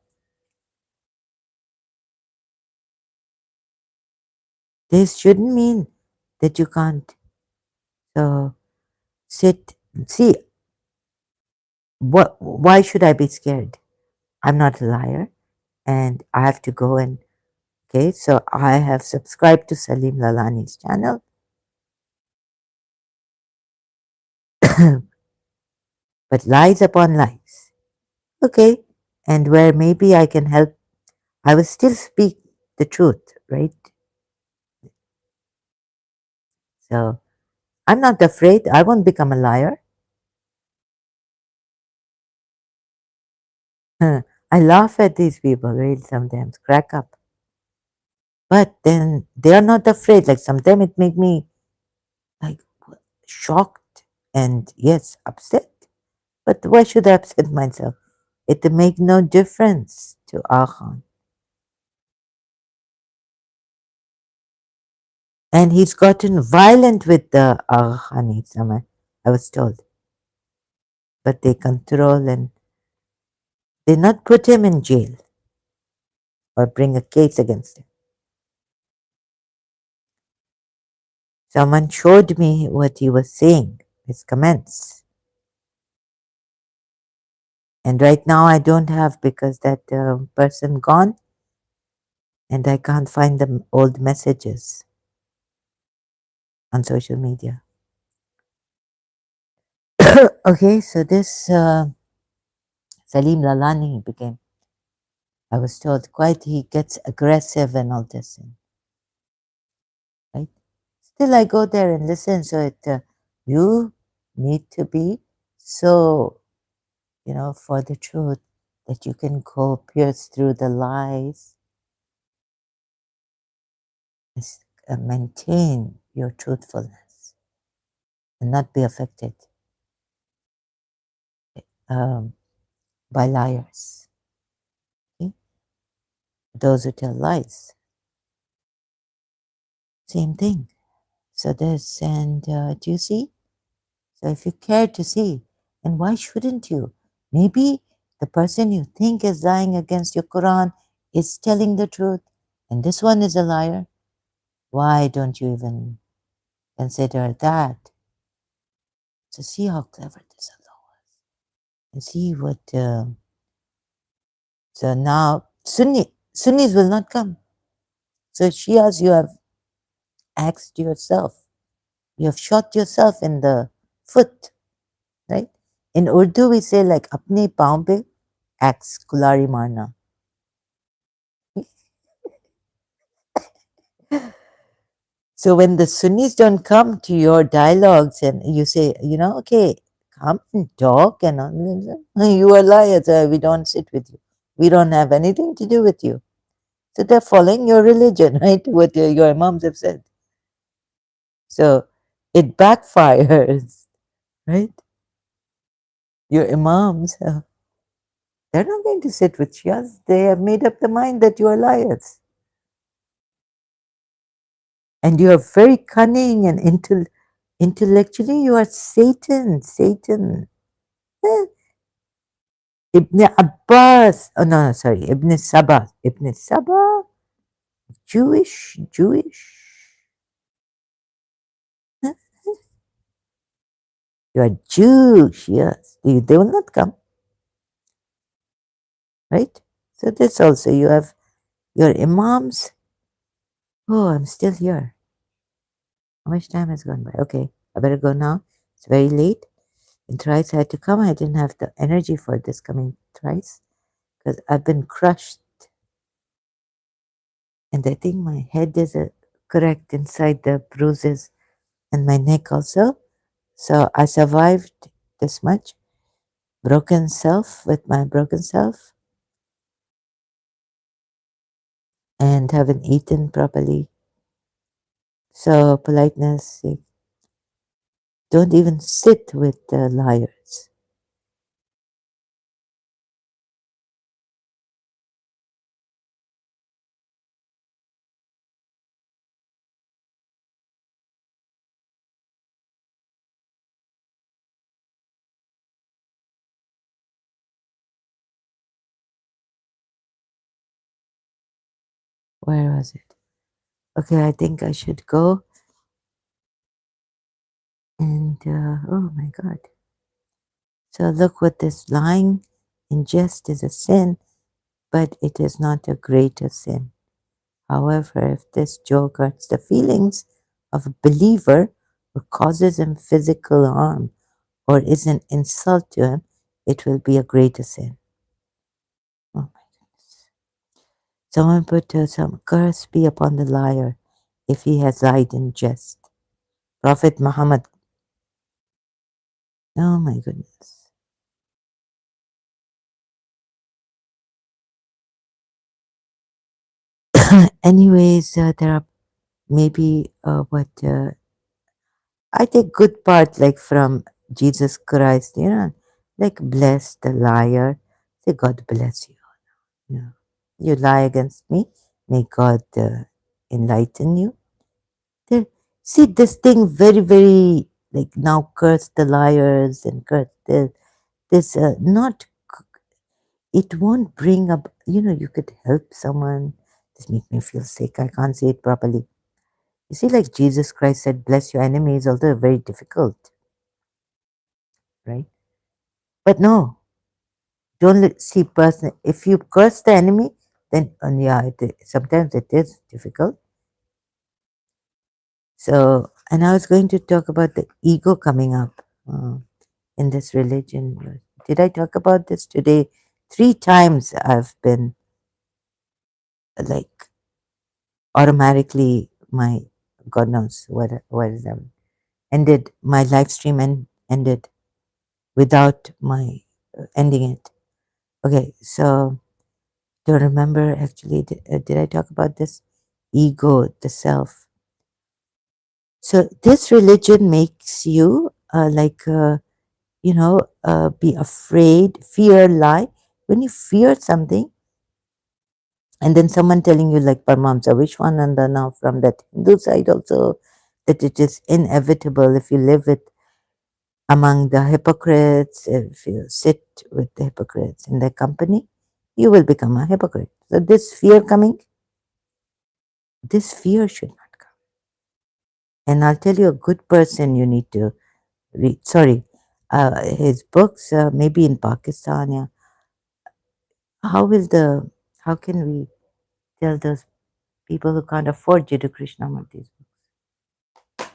this shouldn't mean that you can't. So sit, see, why should I be scared? I'm not a liar and I have to go and, okay, so I have subscribed to Salim Lalani's channel. But lies upon lies. Okay. And where maybe I can help, I will still speak the truth, right? So I'm not afraid. I won't become a liar. I laugh at these people, really, sometimes, crack up. But then they are not afraid. Like sometimes it make me like shocked and yes, upset. But why should I upset myself? It make no difference to Akhan. And he's gotten violent with the Aghani's, I was told. But they control and they not put him in jail or bring a case against him. Someone showed me what he was saying, his comments. And right now I don't have because that person gone and I can't find the old messages on social media. Okay, so this Salim Lalani became, I was told, quite he gets aggressive and all this, right? Still, I go there and listen. So you need to be so, for the truth that you can go pierce through the lies, maintain your truthfulness and not be affected um, by liars. Okay? Those who tell lies, same thing. So this, and do you see? So if you care to see, and why shouldn't you? Maybe the person you think is lying against your Quran is telling the truth, and this one is a liar. Why don't you even consider that? So see how clever this Allah was. And see what, so now Sunnis will not come. So Shias, you have axed yourself. You have shot yourself in the foot, right? In Urdu, we say like apne paon pe axe kulari marna. So when the Sunnis don't come to your dialogues and you say, okay, come and talk and all, you are liars. We don't sit with you. We don't have anything to do with you. So they're following your religion, right? What your imams have said. So it backfires, right? Your imams, they're not going to sit with Shias. They have made up the mind that you are liars. And you are very cunning and intellectually, you are Satan. Satan. Eh, Ibn Abbas. Oh, no, sorry. Ibn Saba. Ibn Saba? Jewish? Jewish? Huh? You are Jewish, yes. They will not come, right? So this also, you have your imams. Oh, I'm still here. How much time has gone by? Okay, I better go now. It's very late. And thrice I had to come. I didn't have the energy for this coming thrice because I've been crushed. And I think my head is correct inside the bruises and my neck also. So I survived this much. Broken self with my broken self and haven't eaten properly. So politeness, don't even sit with the liars. Where was it? Okay, I think I should go. And oh my God. So look what this lying in jest is a sin, but it is not a greater sin. However, if this joke hurts the feelings of a believer or causes him physical harm or is an insult to him, it will be a greater sin. Oh my goodness. Someone put some curse be upon the liar if he has lied in jest. Prophet Muhammad. Oh my goodness. Anyways, there are maybe what I take good part like from Jesus Christ, like bless the liar. Say God bless you. Yeah. You lie against me, may God enlighten you. There, see this thing very, very like now curse the liars and curse this not it won't bring up you could help someone. This makes me feel sick. I can't say it properly. You see, like Jesus Christ said, bless your enemies, although very difficult, right? But no, don't see person. If you curse the enemy, then yeah, sometimes it is difficult. So, and I was going to talk about the ego coming up in this religion. Did I talk about this today? 3 times I've been like automatically my God knows what is that ended my live stream and ended without my ending it. Okay, so don't remember actually. Did I talk about this ego, the self? So this religion makes you be afraid, fear, lie. When you fear something, and then someone telling you like Paramahamsa Vishwananda now from that Hindu side also, that it is inevitable if you live with among the hypocrites, if you sit with the hypocrites in their company, you will become a hypocrite. So this fear should not come. And I'll tell you a good person you need to read. Sorry, his books, maybe in Pakistan. Yeah. How will how can we tell those people who can't afford Jiddu Krishnamurti's books?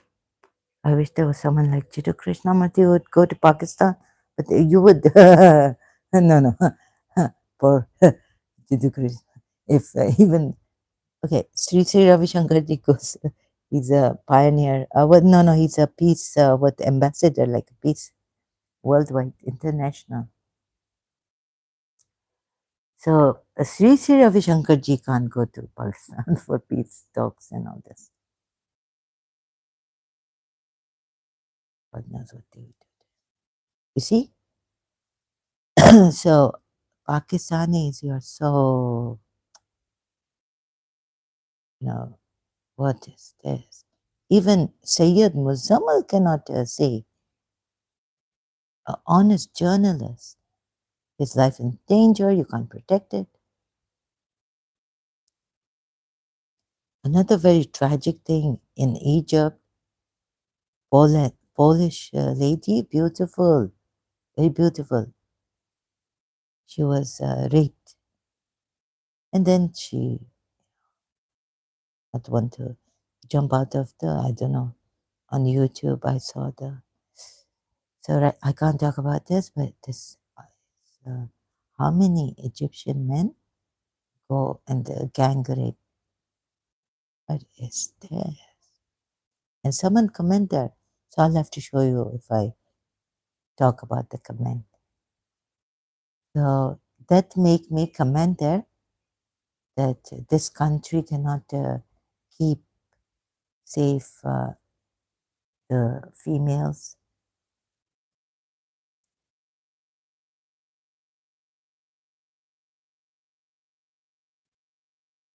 I wish there was someone like Jiddu Krishnamurti who would go to Pakistan, but you would. No, no. For Jiddu Krishna. If even, okay, Sri Sri Ravi Shankar ji goes, he's a pioneer. Well, no, no, he's a peace, what, ambassador, like a peace, worldwide, international. So Sri Sri Ravi Shankar ji can't go to Pakistan for peace talks and all this. God knows what they would do. You see? So Pakistanis, you're so, what is this? Even Sayyid Muzammal cannot say, an honest journalist, his life in danger, you can't protect it. Another very tragic thing in Egypt, Polish lady, beautiful, very beautiful. She was raped, and then she not want to jump out of the, I don't know, on YouTube I saw the, so I can't talk about this, but this, how many Egyptian men go and gang rape? What is this? And someone comment there, so I'll have to show you if I talk about the comment. So that make me comment there that this country cannot keep safe the females.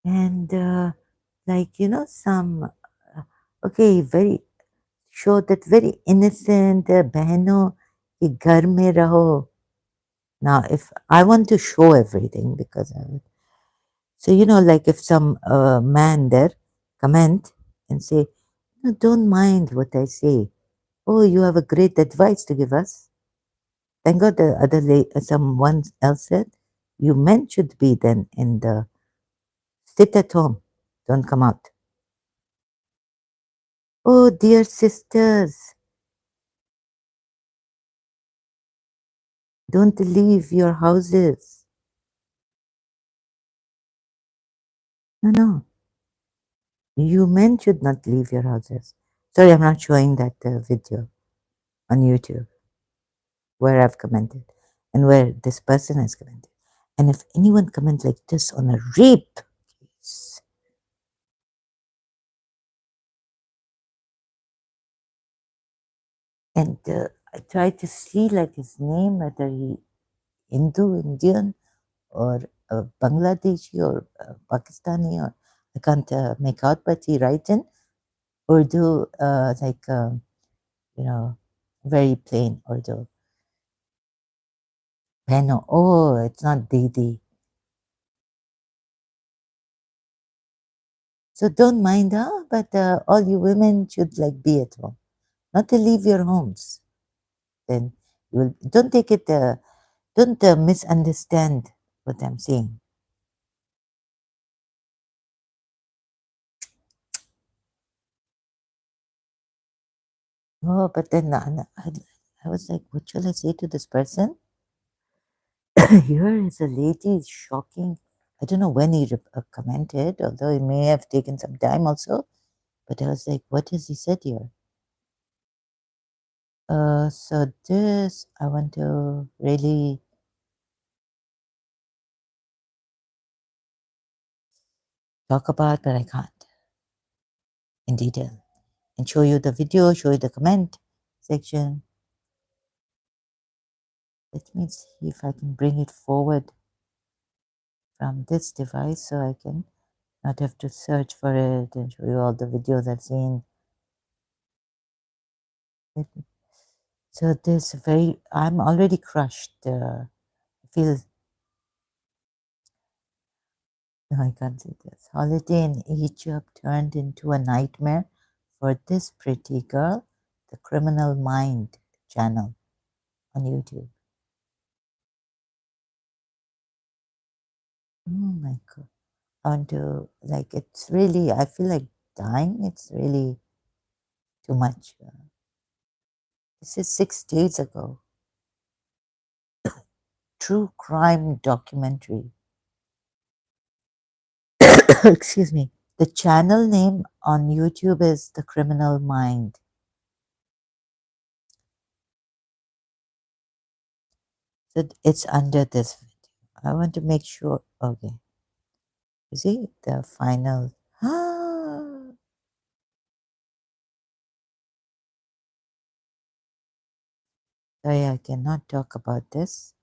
And like, some, okay, very, show that very innocent, बहनों कि घर में रहो. Now, if I want to show everything because so, like if some man there comment and say, no, don't mind what I say. Oh, you have a great advice to give us. Thank God the other someone else said, you men should be then in the, sit at home, don't come out. Oh, dear sisters, don't leave your houses. No, no. You men should not leave your houses. Sorry, I'm not showing that video on YouTube where I've commented and where this person has commented. And if anyone comments like this on a rape case, and I try to see like his name, whether he Hindu, Indian, or Bangladeshi or Pakistani, or I can't make out, but he write in Urdu, like very plain Urdu. Beno, oh, it's not Didi. So don't mind, but all you women should like be at home, not to leave your homes. Then you will, don't take it, don't misunderstand what I'm saying. Oh, but then I was like, what shall I say to this person? Here is a lady, is shocking. I don't know when he commented, although it may have taken some time also. But I was like, what has he said here? So this I want to really talk about, but I can't in detail. And show you the video, show you the comment section. Let me see if I can bring it forward from this device so I can not have to search for it and show you all the videos I've seen. So this I'm already crushed. I feel, no, I can't say this. Holiday in Egypt turned into a nightmare for this pretty girl, the Criminal Mind channel on YouTube. Oh my God. I want to, like, it's really, I feel like dying. It's really too much. This is 6 days ago. True crime documentary. Excuse me. The channel name on YouTube is The Criminal Mind. So it's under this video. I want to make sure. Okay. You see the final. Sorry, I cannot talk about this.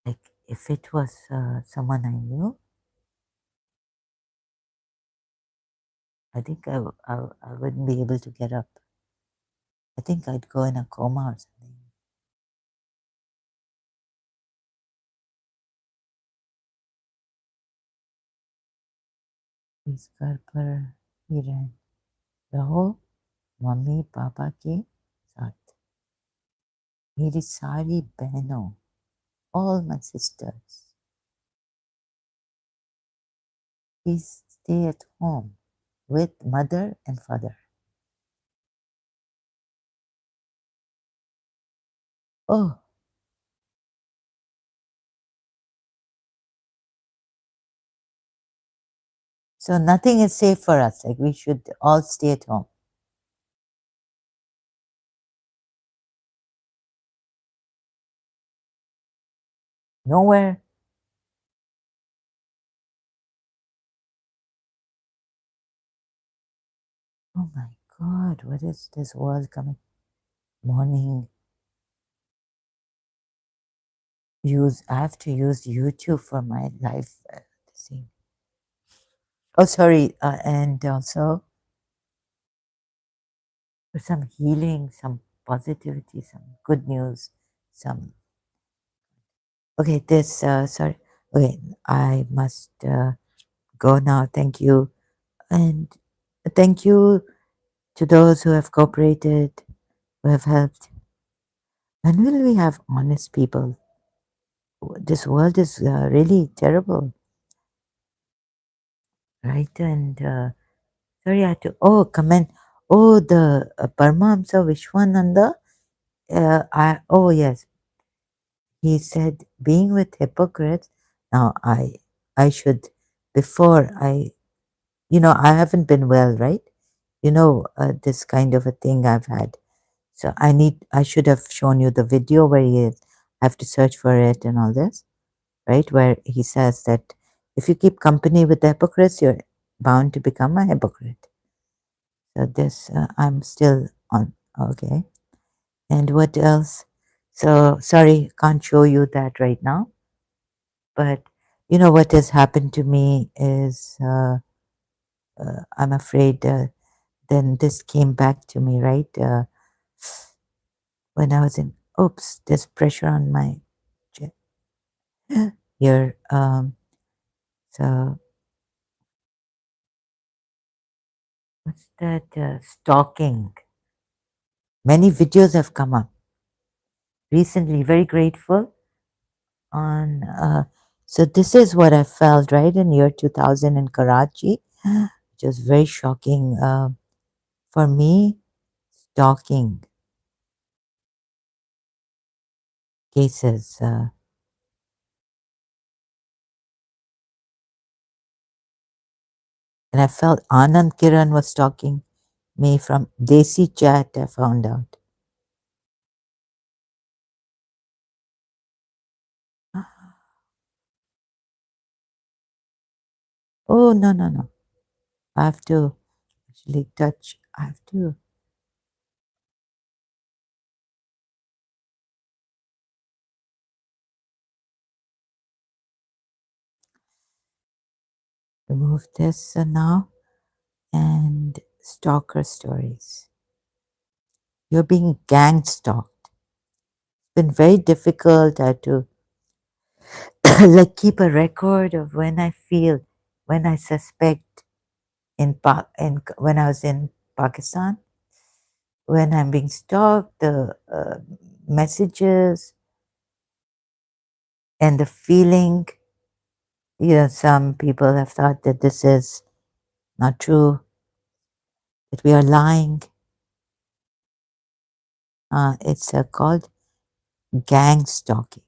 Like, if it was someone I knew, I think I wouldn't be able to get up. I think I'd go in a coma or something. इस घर पर ही रहो mummy papa के साथ मेरी सारी बहनों all my sisters please stay at home with mother and father. Oh, so nothing is safe for us, like we should all stay at home. Nowhere. Oh my god, what is this world coming? Morning. I have to use YouTube for my life thing. Oh, sorry. And also for some healing, some positivity, some good news, some. Okay, sorry. Okay, I must go now. Thank you. And thank you to those who have cooperated, who have helped. When will we have honest people? This world is really terrible, right? And sorry, I had to. Oh, comment. Oh, the Paramahamsa Vishwananda. Oh yes, he said, being with hypocrites. Now I should, before I haven't been well, right? This kind of a thing I've had. So I should have shown you the video where he is. I have to search for it and all this, right? Where he says that if you keep company with the hypocrites, you're bound to become a hypocrite. So this, I'm still on. Okay. And what else? So sorry, can't show you that right now. But what has happened to me is I'm afraid then this came back to me, right? When I was in, oops, there's pressure on my chest here. So what's that? Stalking. Many videos have come up recently. Very grateful on. So this is what I felt right in year 2000 in Karachi, which was very shocking for me. Stalking cases. And I felt Anand Kiran was stalking me from Desi chat, I found out. Oh, no, no, no. I have to actually touch. I have to. Remove this now. And stalker stories. You're being gang stalked. It's been very difficult. I had to like keep a record of when I feel, when I suspect when I was in Pakistan, when I'm being stalked, the messages and the feeling. Some people have thought that this is not true, that we are lying. It's called gang stalking.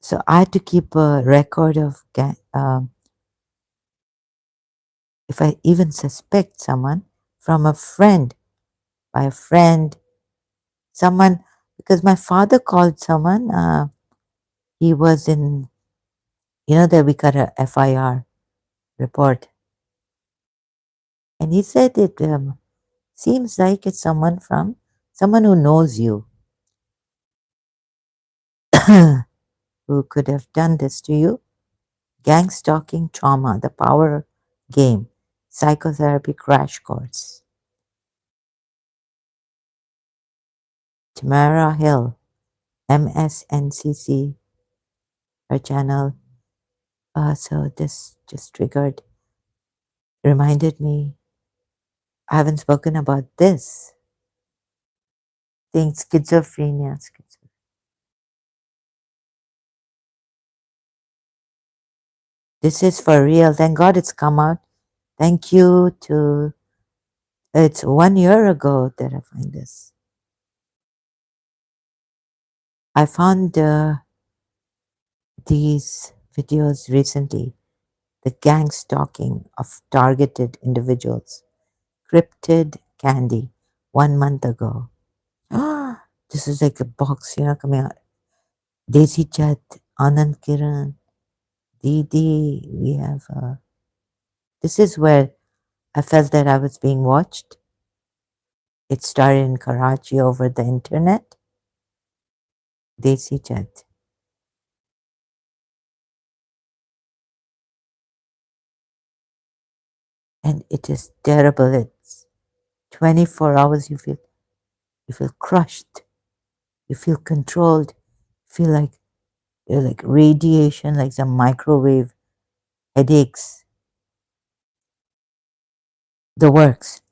So I had to keep a record of if I even suspect someone from a friend, by a friend, someone, because my father called someone. He was in, that we got a FIR report, and he said it seems like it's someone who knows you, who could have done this to you. Gang stalking trauma, the power game, psychotherapy crash course. Tamara Hill, MSNCC, her channel. So this just reminded me, I haven't spoken about this thing, schizophrenia. This is for real. Thank God it's come out. Thank you to, it's 1 year ago that I find this. I found these videos recently, the gang stalking of targeted individuals. Cryptid Candy, 1 month ago. This is like a box, coming out. Desi Chat, Anand Kiran, Didi. We have, this is where I felt that I was being watched. It started in Karachi over the internet. Desi Chat. And it is terrible. It's 24 hours you feel crushed. You feel controlled. You feel like you're like radiation, like some microwave headaches. The works.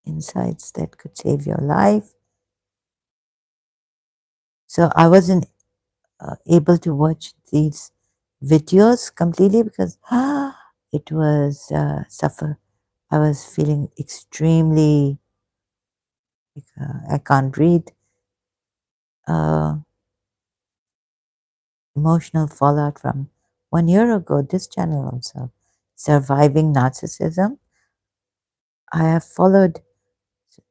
Insights that could save your life. So I wasn't able to watch these videos completely because it was suffer. I was feeling extremely, I can't breathe. Uh, Emotional fallout from 1 year ago. This channel also, Surviving Narcissism. I have followed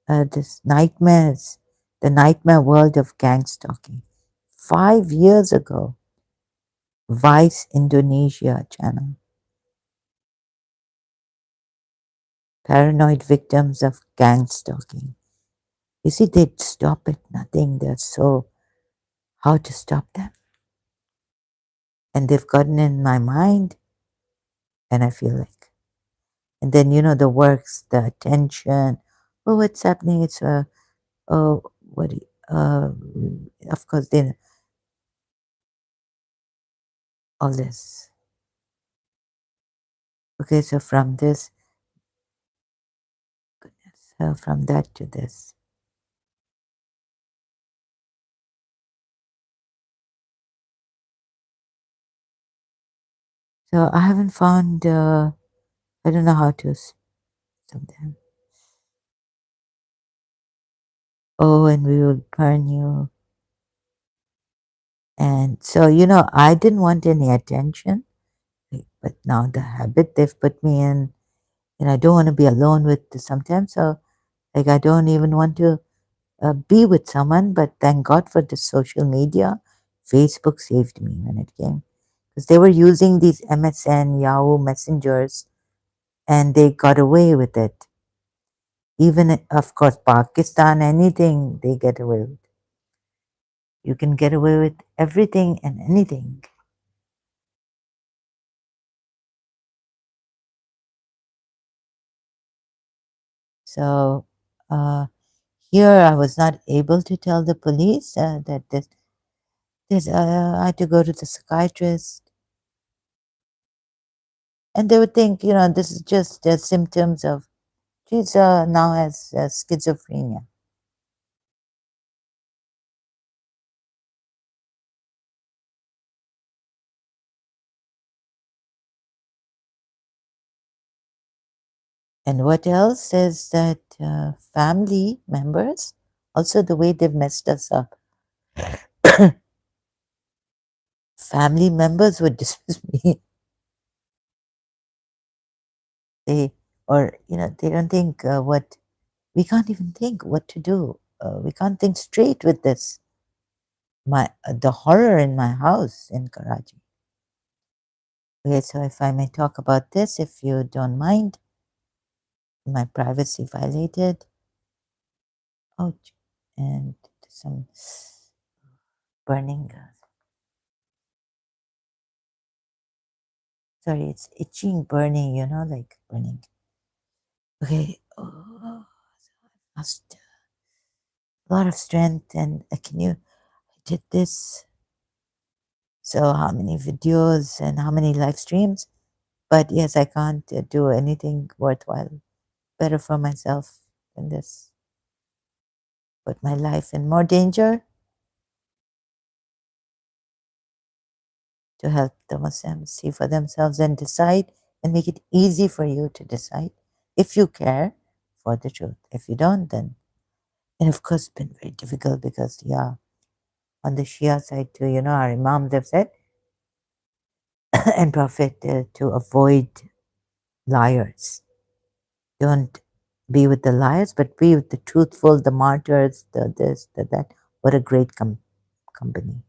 this nightmares, the nightmare world of gang stalking. 5 years ago, Vice Indonesia channel. Paranoid victims of gang stalking. You see, they'd stop at nothing. They're so, how to stop them? And they've gotten in my mind, and I feel like, and then, the works, the attention. Oh, what's happening? It's oh, what, of course, then all this. Okay, so from this, so from that to this. So I haven't found, I don't know how to stop them. Oh, and we will burn you. And so, I didn't want any attention, but now the habit they've put me in, and I don't want to be alone with sometimes. So, like, I don't even want to be with someone, but thank God for the social media. Facebook saved me when it came because they were using these MSN, Yahoo messengers, and they got away with it. Even, of course, Pakistan, anything they get away with. You can get away with everything and anything. So here I was not able to tell the police that I had to go to the psychiatrist, and they would think, this is just symptoms of she's now has schizophrenia. And what else is that family members, also the way they've messed us up, family members would dismiss me. They, or, they don't think we can't even think what to do. We can't think straight with this. The horror in my house in Karachi. Okay, so if I may talk about this, if you don't mind, my privacy violated. Ouch. And some burning. Sorry, it's itching, burning, like burning. Okay. Oh, I lost a lot of strength. And I did this. So, how many videos and how many live streams? But yes, I can't do anything worthwhile, better for myself than this. Put my life in more danger to help the Muslims see for themselves and decide and make it easy for you to decide if you care for the truth. If you don't, then, and of course, it's been very difficult because, yeah, on the Shia side too, our Imams have said, and Prophet, to avoid liars. Don't be with the liars, but be with the truthful, the martyrs, the this, the that. What a great company.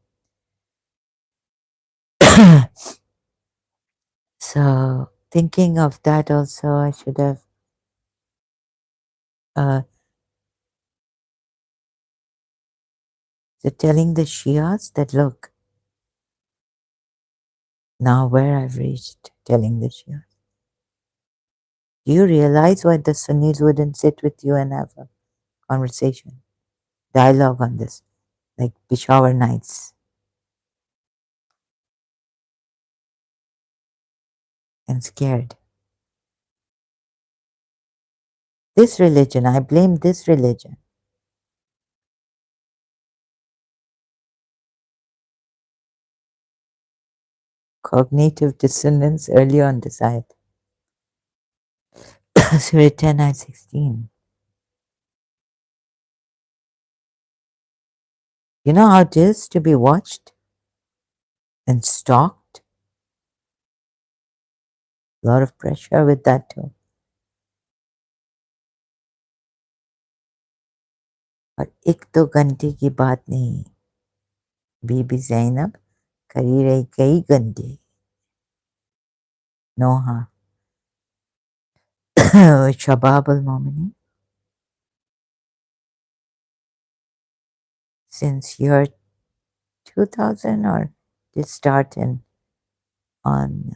So, thinking of that also, I should have so telling the Shias that, look, now where I've reached, telling the Shias. Do you realize why the Sunnis wouldn't sit with you and have a conversation, dialogue on this, like Peshawar nights, and scared? This religion, I blame this religion. Cognitive dissonance early on this ayat. Surah 10, ayat 16. You know how it is to be watched and stalked? A lot of pressure with that too. और एक दो घंटे की बात नहीं, बीबी ज़ैनब करी रही कई घंटे. Noha. Shabab al-Mominin. Since year 2000, or did start on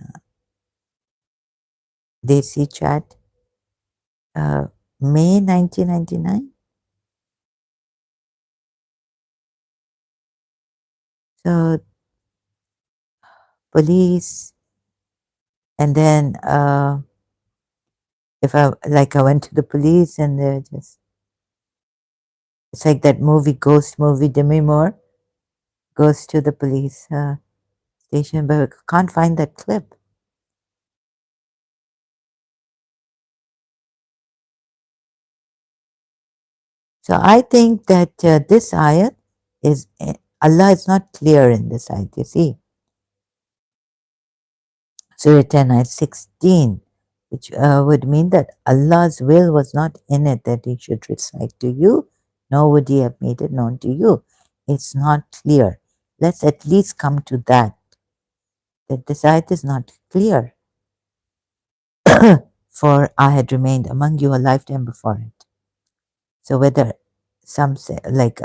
Desi Chat, May 1999. So police, and then if I went to the police and they're just, it's like that movie, ghost movie, Demi Moore goes to the police station, but I can't find that clip. So I think that this ayat is, Allah is not clear in this ayat, you see. Surah 10, ayat 16, which would mean that Allah's will was not in it that He should recite to you, nor would He have made it known to you. It's not clear. Let's at least come to that this ayat is not clear. For I had remained among you a lifetime before it. So whether some say, like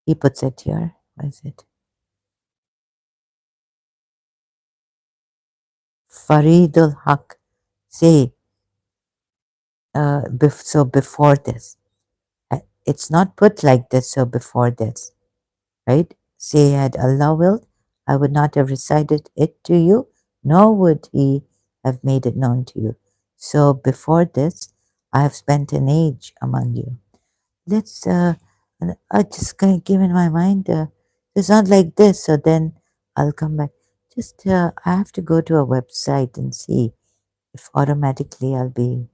he puts it here, what is it? Faridul Haq, say, so before this. It's not put like this, so before this, right? Say, had Allah willed, I would not have recited it to you, nor would He have made it known to you. So before this, I have spent an age among you. Let's, I just kind of give in my mind, it's not like this, so then I'll come back. Just, I have to go to a website and see if automatically I'll be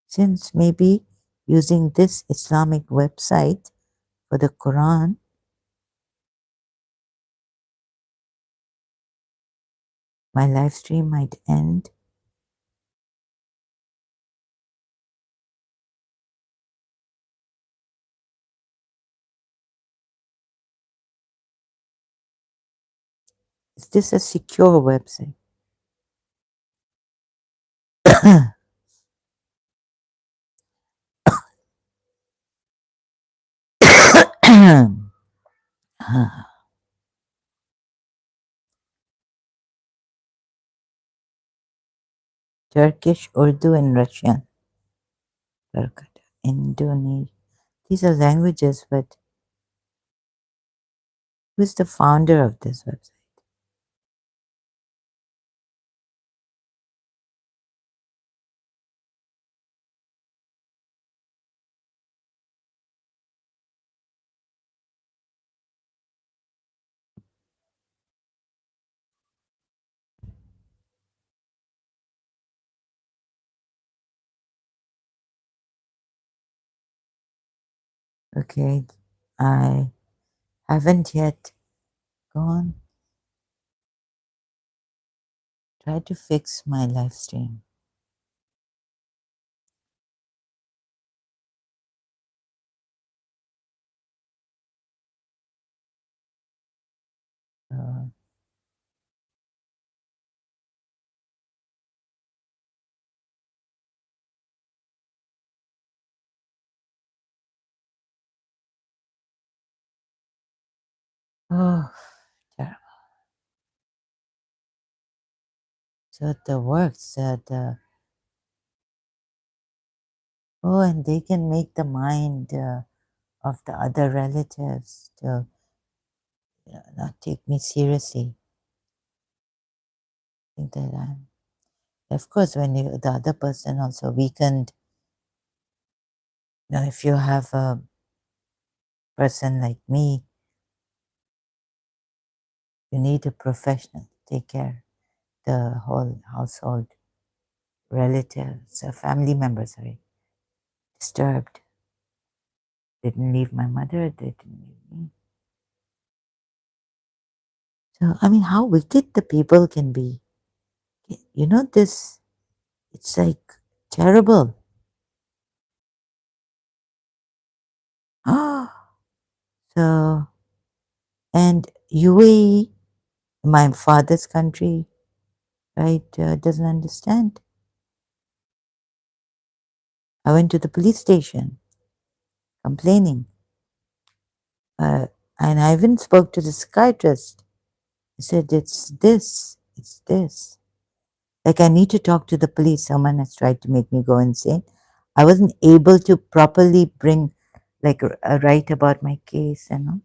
Since maybe using this Islamic website for the Quran, my live stream might end. Is this a secure website? Turkish, Urdu, and Russian. Calcutta, Indonesia. These are languages, but who's the founder of this website? Okay, I haven't yet gone. Try to fix my live stream. Uh, oh, terrible. So the works, oh, and they can make the mind of the other relatives to not take me seriously. Think that of course, when the other person also weakened, if you have a person like me, you need a professional to take care the whole household, relatives, family members, sorry, disturbed. Didn't leave my mother, they didn't leave me. So, I mean, how wicked the people can be. This, it's like terrible. Ah, so, and UAE, my father's country, right, doesn't understand. I went to the police station complaining. Uh, and I even spoke to the psychiatrist. I said, it's this. Like, I need to talk to the police. Someone has tried to make me go insane. I wasn't able to properly bring, like, write about my case and all.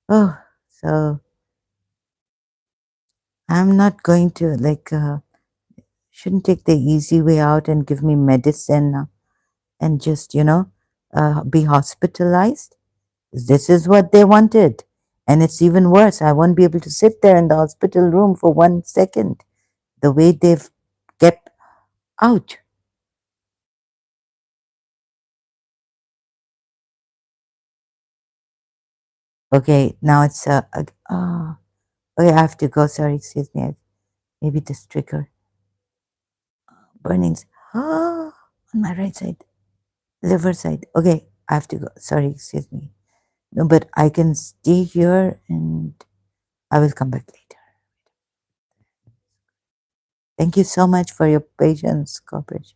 Oh, so I'm not going to, like, shouldn't take the easy way out and give me medicine and just, be hospitalized. This is what they wanted. And it's even worse. I won't be able to sit there in the hospital room for 1 second. The way they've kept out. Okay, now it's okay, I have to go. Sorry, excuse me. Maybe this trigger. Burnings. On my right side, liver side. Okay, I have to go. Sorry, excuse me. No, but I can stay here and I will come back later. Thank you so much for your patience, cooperation.